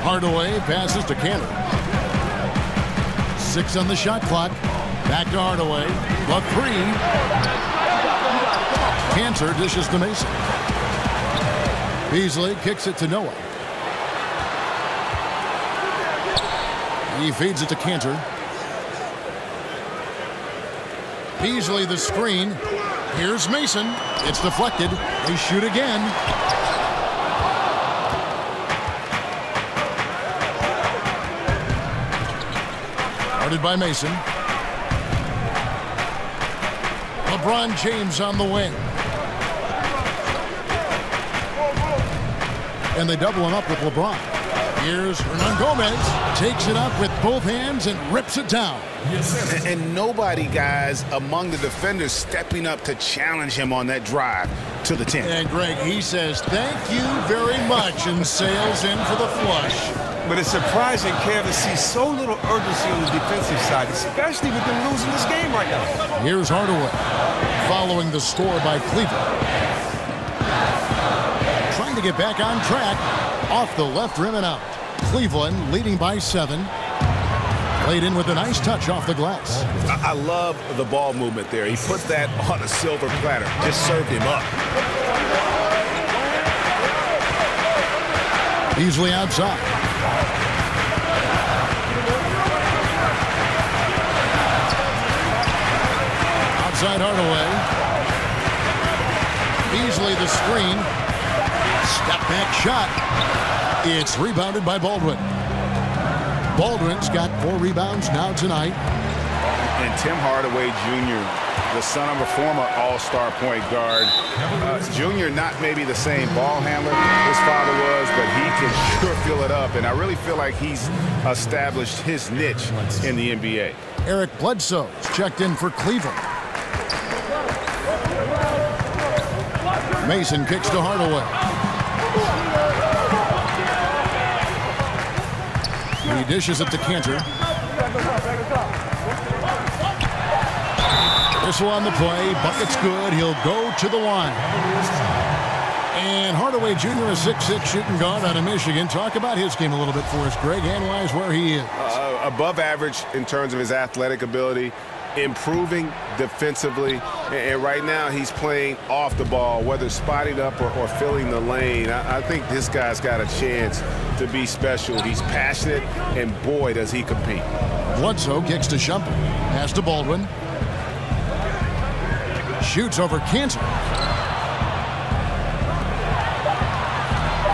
Hardaway passes to Cantor. 6 on the shot clock. Back to Hardaway. The 3. Cantor dishes to Mason. Beasley kicks it to Noah. He feeds it to Cantor. Beasley the screen. Here's Mason. It's deflected. They shoot again. Guarded by Mason. LeBron James on the wing. And they double him up with LeBron. Here's Hernan Gomez. Takes it up with both hands and rips it down. And nobody, guys, among the defenders stepping up to challenge him on that drive to the 10. And Greg, he says, thank you very much, and sails in for the flush. But it's surprising, Kev, to see so little urgency on the defensive side, especially with them losing this game right now. Here's Hardaway, following the score by Cleveland. Trying to get back on track, off the left rim and out. Cleveland leading by 7. Played in with a nice touch off the glass. I love the ball movement there. He puts that on a silver platter. Just served him up. Beasley outside. Outside Hardaway. Beasley the screen. Step back shot. It's rebounded by Baldwin. Baldwin's got 4 rebounds now tonight. And Tim Hardaway Jr., the son of a former all-star point guard. Junior, not maybe the same ball handler his father was, but he can sure fill it up. And I really feel like he's established his niche in the NBA. Eric Bledsoe's checked in for Cleveland. Mason kicks to Hardaway. He dishes it to Cantor. Whistle on the play. Bucket's good. He'll go to the line. And Hardaway Jr., a 6'6" shooting guard out of Michigan. Talk about his game a little bit for us, Greg. Analyze where he is. Above average in terms of his athletic ability, improving defensively, and right now he's playing off the ball, whether spotting up or filling the lane. I think this guy's got a chance to be special. He's passionate, and boy, does he compete. Bledsoe kicks to Shumpert. Pass to Baldwin. Shoots over Cantor.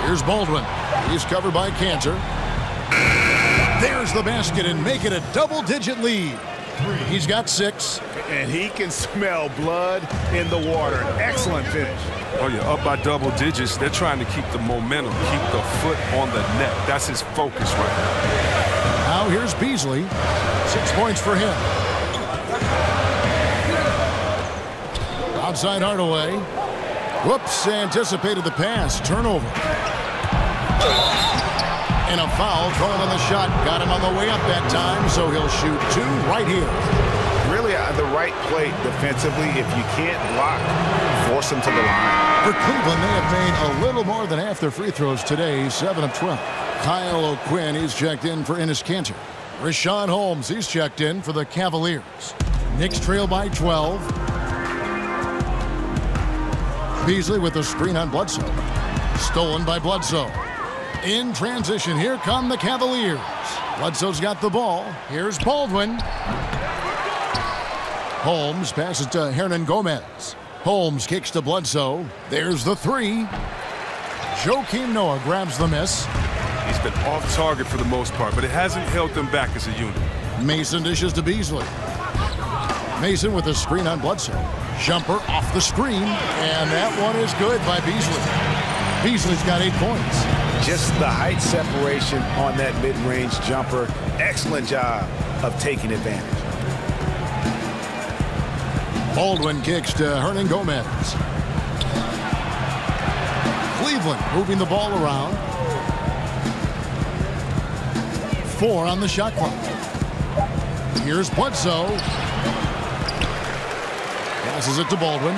Here's Baldwin. He's covered by Cantor. There's the basket and make it a double-digit lead. He's got 6. And he can smell blood in the water. Excellent finish. Oh, yeah, up by double digits. They're trying to keep the momentum, keep the foot on the net. That's his focus right now. Now here's Beasley. 6 points for him. Outside Hardaway. Whoops, anticipated the pass. Turnover. And a foul thrown on the shot. Got him on the way up that time, so he'll shoot 2 right here. Really the right play defensively. If you can't block, force him to the line. For Cleveland, they have made a little more than half their free throws today, 7 of 12. Kyle O'Quinn, he's checked in for Enes Kanter. Rashawn Holmes, he's checked in for the Cavaliers. Knicks trail by 12. Beasley with the screen on Bledsoe. Stolen by Bledsoe. In transition, here come the Cavaliers. Bledsoe's got the ball. Here's Baldwin. Holmes passes to Hernan Gomez. Holmes kicks to Bledsoe. There's the 3. Joakim Noah grabs the miss. He's been off target for the most part, but it hasn't held them back as a unit. Mason dishes to Beasley. Mason with the screen on Bledsoe. Jumper off the screen, and that one is good by Beasley. Beasley's got 8 points. Just the height separation on that mid-range jumper. Excellent job of taking advantage. Baldwin kicks to Hernan Gomez. Cleveland moving the ball around. 4 on the shot clock. Here's Bledsoe. Passes it to Baldwin.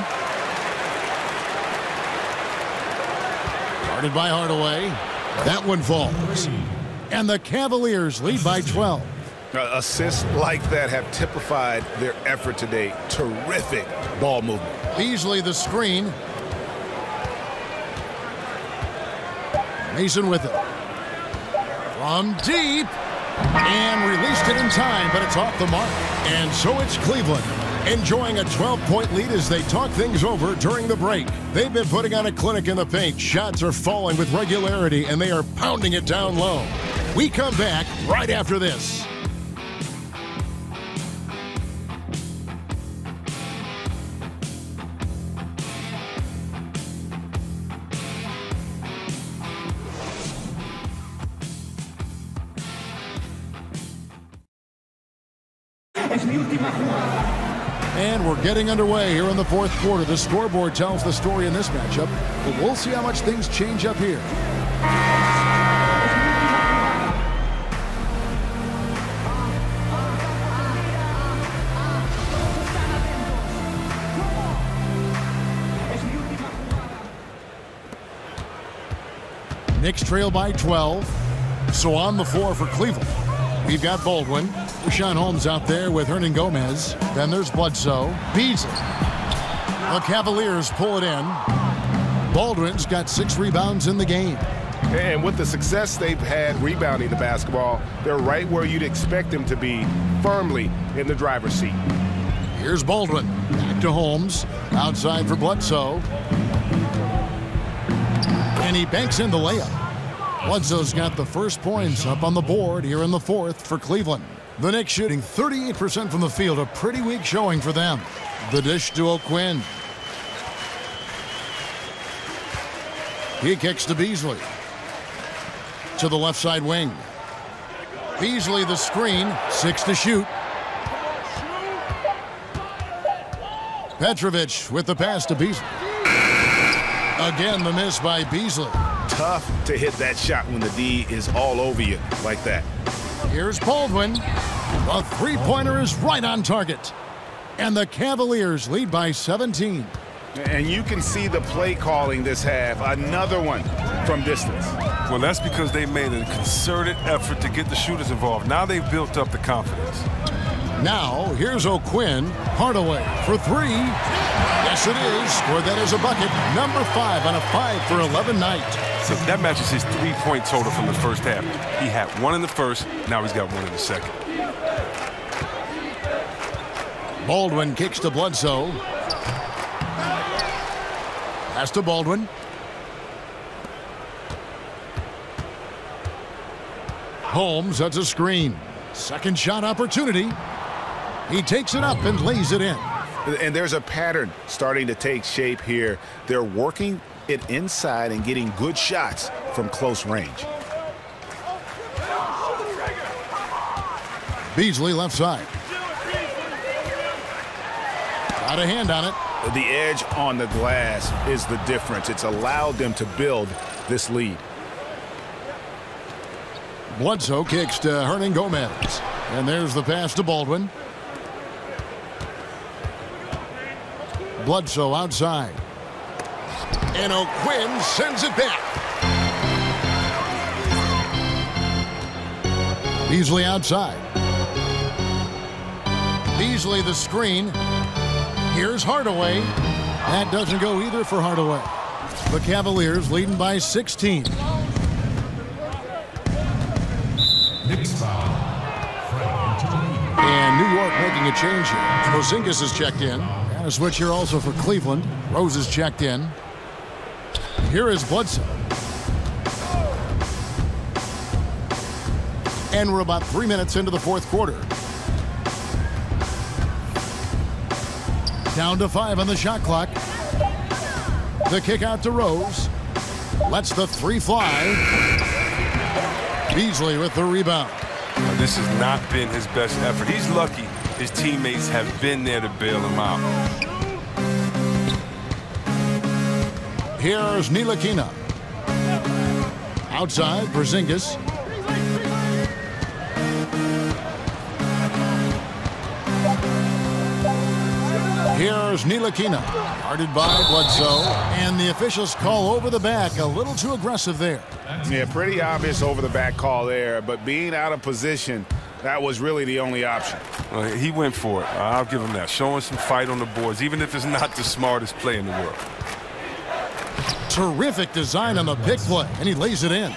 Guarded by Hardaway. That one falls. And the Cavaliers lead by 12. Assists like that have typified their effort today. Terrific ball movement. Beasley the screen. Mason with it. From deep. And released it in time, but it's off the mark. And so it's Cleveland enjoying a 12-point lead as they talk things over during the break. They've been putting on a clinic in the paint. Shots are falling with regularity, and they are pounding it down low. We come back right after this. And we're getting underway here in the 4th quarter. The scoreboard tells the story in this matchup, but we'll see how much things change up here. Knicks trail by 12. So on the floor for Cleveland, we've got Baldwin. Rashawn Holmes out there with Hernan Gomez. Then there's Bledsoe. Beasley. The Cavaliers pull it in. Baldwin's got 6 rebounds in the game. And with the success they've had rebounding the basketball, they're right where you'd expect them to be, firmly in the driver's seat. Here's Baldwin. Back to Holmes. Outside for Bledsoe. And he banks in the layup. Bledsoe's got the first points up on the board here in the 4th for Cleveland. The Knicks shooting 38% from the field, a pretty weak showing for them. The dish to O'Quinn. He kicks to Beasley. To the left side wing. Beasley the screen, 6 to shoot. Petrovic with the pass to Beasley. Again, the miss by Beasley. Tough to hit that shot when the D is all over you like that. Here's Baldwin. The three-pointer is right on target. And the Cavaliers lead by 17. And you can see the play calling this half. Another one from distance. Well, that's because they made a concerted effort to get the shooters involved. Now they've built up the confidence. Now, here's O'Quinn. Hardaway for three. Yes, it is. Scored that as a bucket. Number 5 on a 5 for 11 night. So that matches his 3-point total from the first half. He had 1 in the first. Now he's got 1 in the second. Baldwin kicks to Bledsoe. Pass to Baldwin. Holmes sets a screen. Second shot opportunity. He takes it up and lays it in. And there's a pattern starting to take shape here. They're working it inside and getting good shots from close range. Beasley left side. Got a hand on it. The edge on the glass is the difference. It's allowed them to build this lead. Bledsoe kicks to Hernangomez. And there's the pass to Baldwin. Bledsoe outside. And O'Quinn sends it back. Beasley outside. Beasley the screen. Here's Hardaway. That doesn't go either for Hardaway. The Cavaliers leading by 16. And New York making a change here. Porzingis is checked in. And a switch here also for Cleveland. Rose is checked in. Here is Bledsoe. And we're about 3 minutes into the fourth quarter. Down to 5 on the shot clock. The kick out to Rose. Lets the 3 fly. Beasley with the rebound. This has not been his best effort. He's lucky his teammates have been there to bail him out. Here's Ntilikina. Outside, Porzingis. Here's Ntilikina. Guarded by Bledsoe. And the officials call over the back. A little too aggressive there. Yeah, pretty obvious over the back call there. But being out of position, that was really the only option. He went for it. I'll give him that. Showing some fight on the boards, even if it's not the smartest play in the world. Terrific design on the pick play, and he lays it in.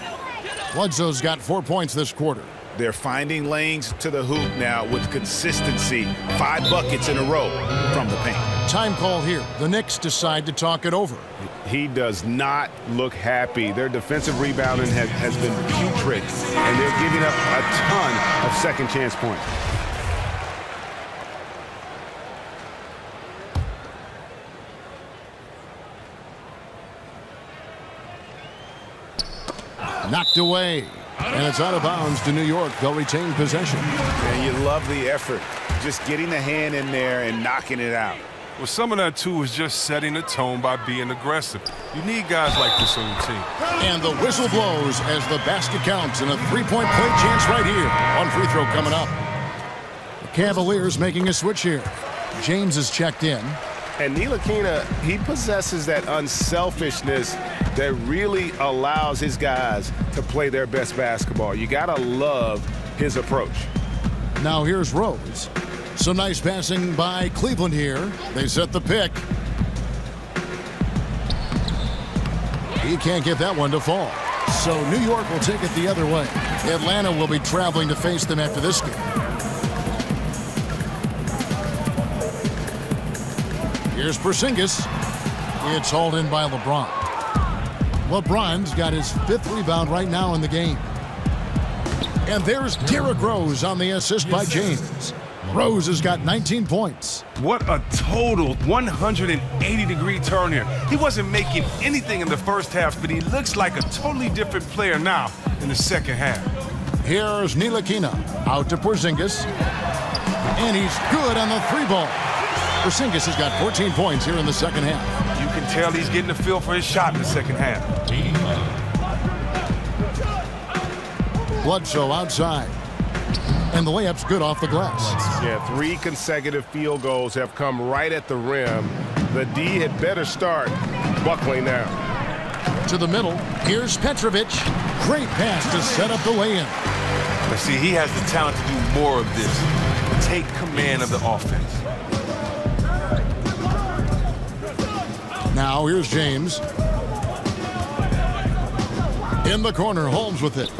Bledsoe's got 4 points this quarter. They're finding lanes to the hoop now with consistency. 5 buckets in a row from the paint. Time call here. The Knicks decide to talk it over. He does not look happy. Their defensive rebounding has been putrid, and they're giving up a ton of second chance points. Knocked away. And it's out of bounds to New York. They'll retain possession. And you love the effort. Just getting the hand in there and knocking it out. Well, some of that, too, is just setting the tone by being aggressive. You need guys like this on your team. And the whistle blows as the basket counts and a 3-point play chance right here. One free throw coming up. The Cavaliers making a switch here. James is checked in. And Ntilikina, he possesses that unselfishness that really allows his guys to play their best basketball. You got to love his approach. Now here's Rose. Some nice passing by Cleveland here. They set the pick. He can't get that one to fall. So New York will take it the other way. Atlanta will be traveling to face them after this game. Here's Porzingis. It's hauled in by LeBron. LeBron's got his 5th rebound right now in the game. And there's Derrick Rose on the assist by James. Rose has got 19 points. What a total 180-degree turn here. He wasn't making anything in the first half, but he looks like a totally different player now in the second half. Here's Ntilikina out to Porzingis. And he's good on the 3-ball. Porzingis has got 14 points here in the second half. You can tell he's getting the feel for his shot in the second half. Bledsoe outside. And the layup's good off the glass. Yeah, 3 consecutive field goals have come right at the rim. The D had better start buckling now. To the middle. Here's Petrovic. Great pass to set up the lay-in. But see, he has the talent to do more of this. Take command of the offense. Now here's James. In the corner, Holmes with it.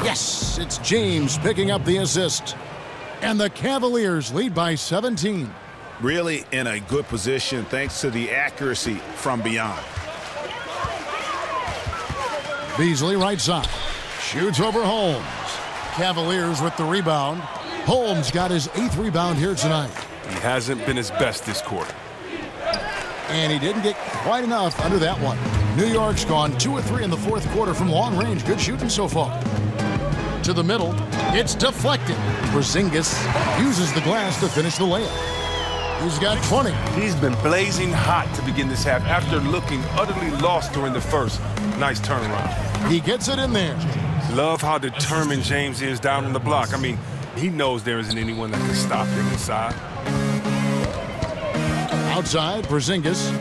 Yes, it's James picking up the assist. And the Cavaliers lead by 17. Really in a good position thanks to the accuracy from beyond. Beasley right side. Shoots over Holmes. Cavaliers with the rebound. Holmes got his 8th rebound here tonight. He hasn't been his best this quarter. And he didn't get quite enough under that one. New York's gone 2 of 3 in the 4th quarter from long range. Good shooting so far. To the middle. It's deflected. Porzingis uses the glass to finish the layup. He's got 20. He's been blazing hot to begin this half after looking utterly lost during the first. Nice turnaround. He gets it in there. Love how determined James is down on the block. I mean, he knows there isn't anyone that can stop him inside. Outside, Porzingis.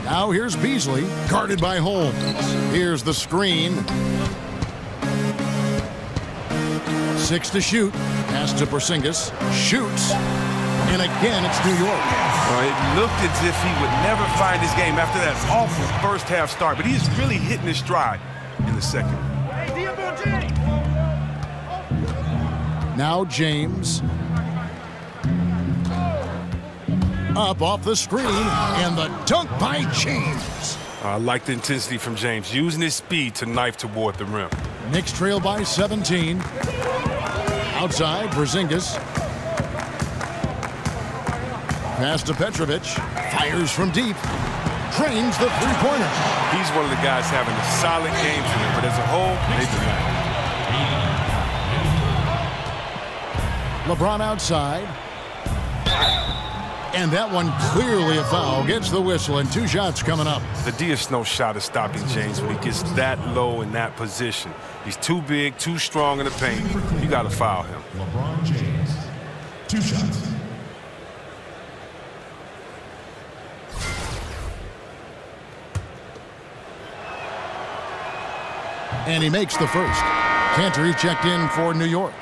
Now here's Beasley, guarded by Holmes. Here's the screen. 6 to shoot. Pass to Porzingis. Shoots. And again, it's New York. It looked as if he would never find his game after that awful first half start, but he's really hitting his stride in the second. Now James. Up off the screen, and the dunk by James. I like the intensity from James, using his speed to knife toward the rim. Knicks trail by 17. Outside, Porzingis. Pass to Petrovic. Fires from deep. Drains the three-pointer. He's one of the guys having a solid game tonight, but as a whole, they do not. LeBron outside. And that one clearly a foul. Gets the whistle, and 2 shots coming up. The D is no shot at stopping James when he gets that low in that position. He's too big, too strong in the paint. You got to foul him. LeBron James. 2 shots. And he makes the first. Cantor checked in for New York.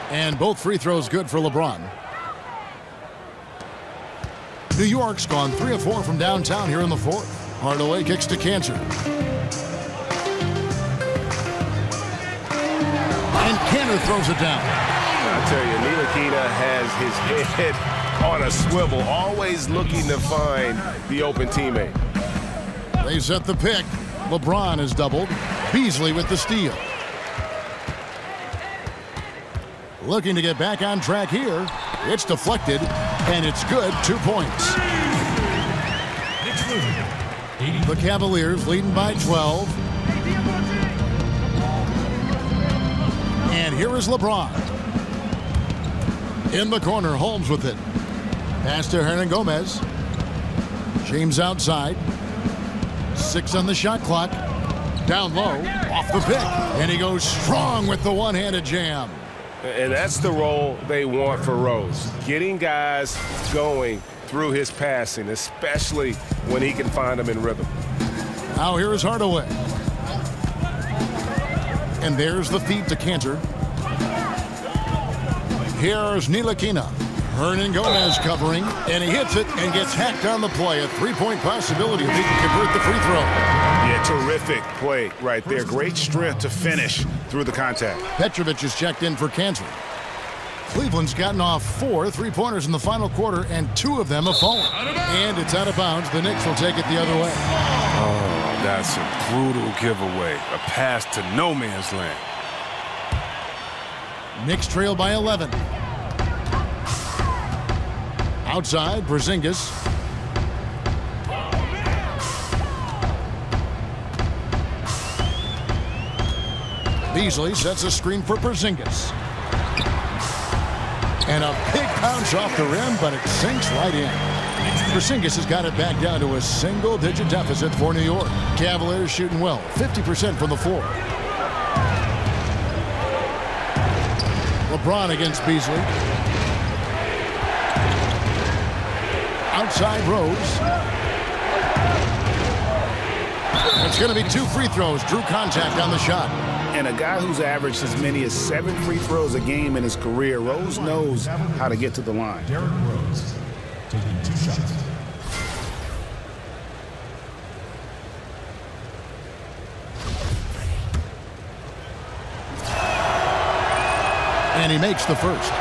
And both free throws good for LeBron. New York's gone 3 of 4 from downtown here in the 4th. Hardaway kicks to Cantor. And Cantor throws it down. I tell you, Ntilikina has his head on a swivel, always looking to find the open teammate. They set the pick. LeBron is doubled. Beasley with the steal. Looking to get back on track here. It's deflected, and it's good. 2 points. The Cavaliers leading by 12. And here is LeBron. In the corner, Holmes with it. Pass to Hernangomez. James outside. 6 on the shot clock. Down low, off the pick. And he goes strong with the one-handed jam. And that's the role they want for Rose. Getting guys going through his passing, especially when he can find them in rhythm. Now here is Hardaway. And there's the feed to Cantor. Here's Ntilikina. Hernangomez covering, and he hits it and gets hacked on the play. A 3-point possibility if he can convert the free throw. Yeah, terrific play right there. Great strength to finish through the contact. Petrovic is checked in for Cantor. Cleveland's gotten off 4 3-pointers in the final quarter, and 2 of them have fallen. And it's out of bounds. The Knicks will take it the other way. Oh, that's a brutal giveaway. A pass to no man's land. Knicks trail by 11. Outside, Porzingis. Beasley sets a screen for Porzingis. And a big bounce off the rim, but it sinks right in. Porzingis has got it back down to a single-digit deficit for New York. Cavaliers shooting well, 50% from the floor. LeBron against Beasley. Outside Rose. It's going to be 2 free throws. Drew contact on the shot. And a guy who's averaged as many as 7 free throws a game in his career, Rose knows how to get to the line. Derrick Rose taking 2 shots. And he makes the first.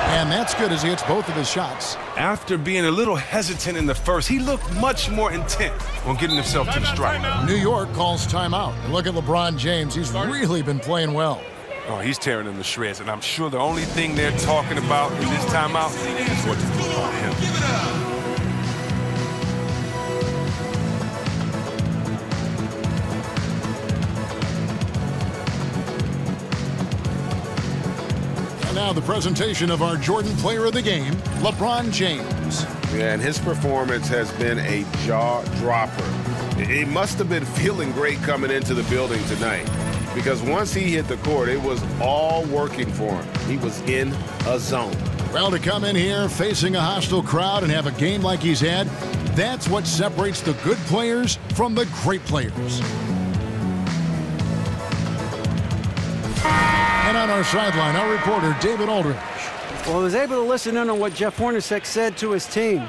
And that's good as he hits both of his shots. After being a little hesitant in the first, he looked much more intent on getting himself to the strike. New York calls timeout. Look at LeBron James. He's really been playing well. Oh, he's tearing them to shreds, and I'm sure the only thing they're talking about in this timeout is what to do about him. And now the presentation of our Jordan Player of the Game, LeBron James. Yeah, and his performance has been a jaw-dropper. He must have been feeling great coming into the building tonight, because once he hit the court, it was all working for him. He was in a zone. Well, to come in here facing a hostile crowd and have a game like he's had, that's what separates the good players from the great players. And on our sideline, our reporter, David Aldridge. Well, I was able to listen in on what Jeff Hornacek said to his team.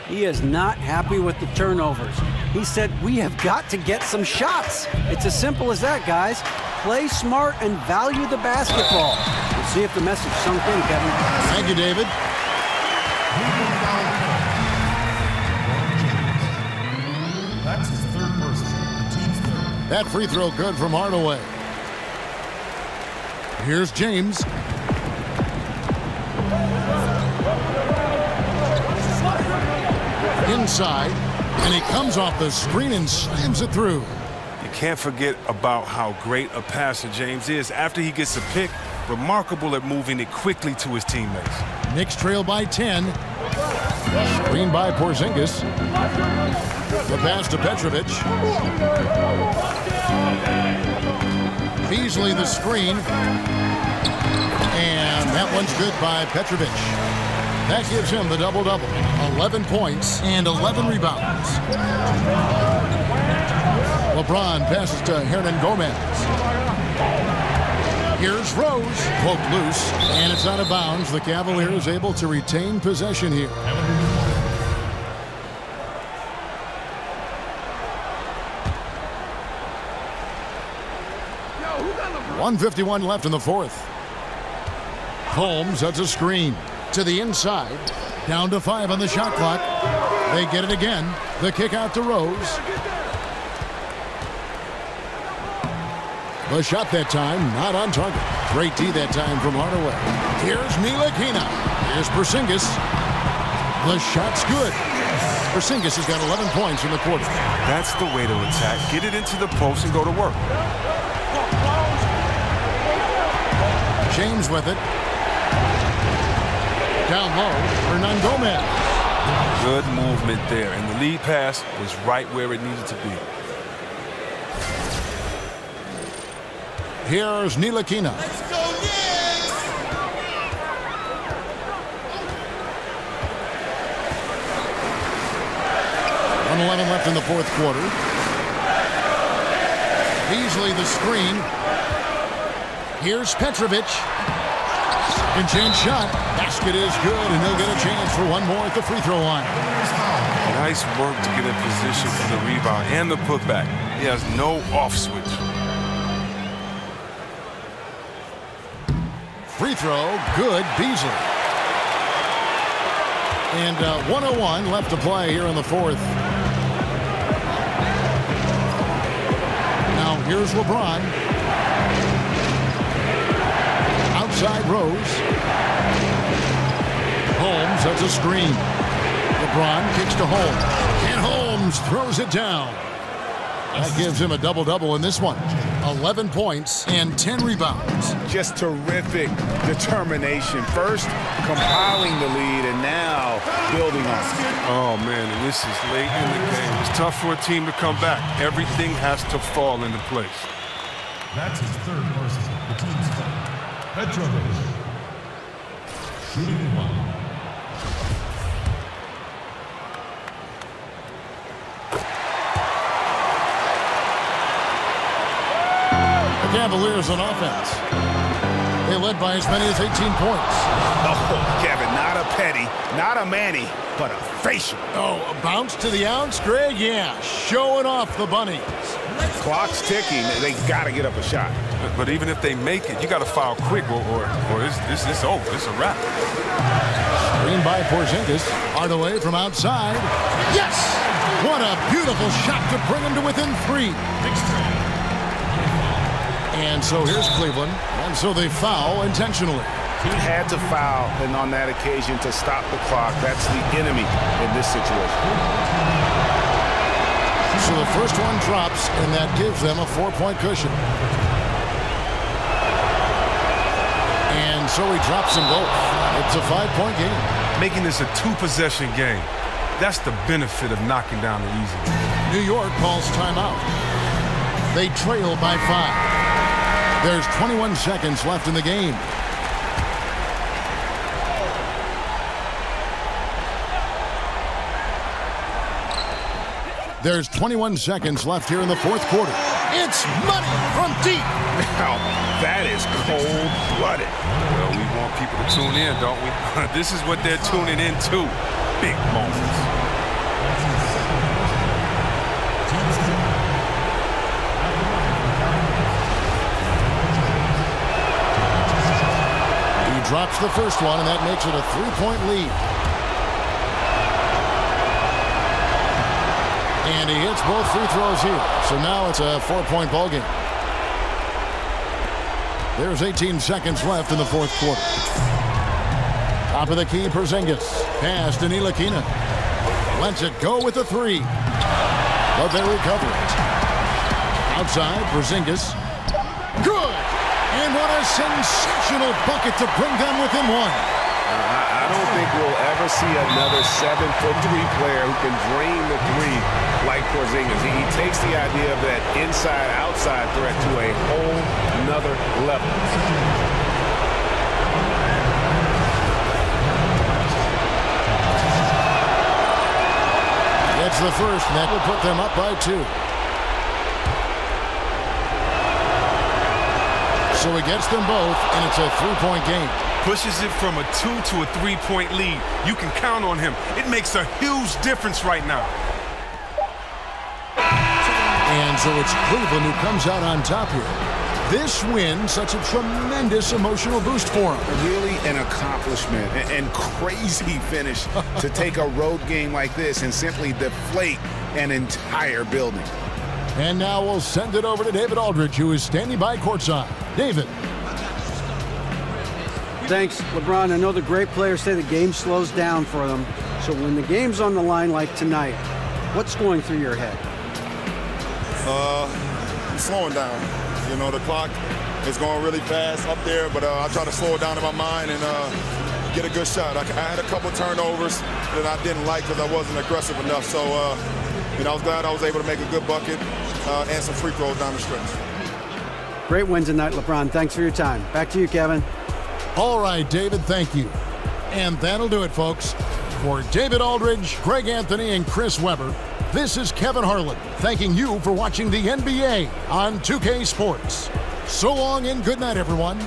He is not happy with the turnovers. He said, we have got to get some shots. It's as simple as that, guys. Play smart and value the basketball. We'll see if the message sunk in, Kevin. Thank you, David. That's his 3rd person. The team's 3rd. That free throw good from Hardaway. Here's James. Inside, and he comes off the screen and slams it through. You can't forget about how great a passer James is. After he gets a pick, remarkable at moving it quickly to his teammates. Knicks trail by 10. Screen by Porzingis. The pass to Petrovic. Beasley the screen. And that one's good by Petrovic. That gives him the double-double. 11 points and 11 rebounds. LeBron passes to Hernan Gomez. Here's Rose. Poked loose, and it's out of bounds. The Cavaliers able to retain possession here. 1:51 left in the 4th. Holmes, that's a screen. To the inside. Down to 5 on the shot clock. They get it again. The kick out to Rose. The shot that time, not on target. Great D that time from Hardaway. Here's Ntilikina. Here's Porzingis. The shot's good. Porzingis has got 11 points in the quarter. That's the way to attack. Get it into the post and go to work. James with it. Down low, Hernan Gomez. Good movement there, and the lead pass was right where it needed to be. Here's Ntilikina. Let's go, Knicks! 1:11 left in the 4th quarter. Beasley the screen. Here's Petrovic. Second chance shot. Basket is good, and he'll get a chance for one more at the free throw line. Nice work to get in position for the rebound and the putback. He has no off switch. Free throw, good, Beasley. And 1:01 left to play here in the 4th. Now here's LeBron. Outside Rose. Holmes, that's a screen. LeBron kicks to Holmes. And Holmes throws it down. That gives him a double-double in this one. 11 points and 10 rebounds. Just terrific determination. First, compiling the lead, and now building on it. Oh, man, and this is late in the game. It's tough for a team to come back. Everything has to fall into place. That's his third personal. The team's foul. Petrovic. Shooting one. The Cavaliers on offense. They led by as many as 18 points. Oh, Kevin, not a petty, not a Manny, but a facial. Oh, a bounce to the ounce, Greg? Yeah, showing off the bunnies. Clock's ticking. They got to get up a shot. But even if they make it, you got to foul quick, or it's over. It's a wrap. Screen by Porzingis. Hardaway from outside. Yes! What a beautiful shot to bring him to within 3. And so here's Cleveland. And so they foul intentionally. He had to foul, and on that occasion to stop the clock. That's the enemy in this situation. So the first one drops, and that gives them a 4-point cushion. And so he drops them both. It's a 5-point game. Making this a 2-possession game. That's the benefit of knocking down the easy. New York calls timeout. They trail by 5. There's 21 seconds left in the game. There's 21 seconds left here in the fourth quarter. It's money from deep. Now, that is cold-blooded. Well, we want people to tune in, don't we? This is what they're tuning in to. Big moments. He drops the first one, and that makes it a 3-point lead. And he hits both free throws here. So now it's a 4-point ball game. There's 18 seconds left in the fourth quarter. Top of the key, Porzingis. Pass to Ntilikina. Lets it go with the 3. But they recover it. Outside, Porzingis. Good! And what a sensational bucket to bring them within 1. I don't think we'll ever see another 7'3" player who can drain the 3 like Porzingis. He takes the idea of that inside-outside threat to a whole nother level. Gets the first, and that will put them up by 2. So he gets them both, and it's a 3-point game. Pushes it from a 2 to a 3-point lead. You can count on him. It makes a huge difference right now. And so it's Cleveland who comes out on top here. This win, such a tremendous emotional boost for him. Really an accomplishment and crazy finish to take a road game like this and simply deflate an entire building. And now we'll send it over to David Aldridge, who is standing by courtside. David. Thanks, LeBron. I know the great players say the game slows down for them. So when the game's on the line like tonight, what's going through your head? I'm slowing down. You know, the clock is going really fast up there, but I try to slow it down in my mind and get a good shot. I had a couple turnovers that I didn't like because I wasn't aggressive enough. So, you know, I was glad I was able to make a good bucket and some free throws down the stretch. Great win tonight, LeBron. Thanks for your time. Back to you, Kevin. All right, David, thank you. And that'll do it, folks. For David Aldridge, Greg Anthony, and Chris Webber, this is Kevin Harlan thanking you for watching the NBA on 2K Sports. So long and good night, everyone.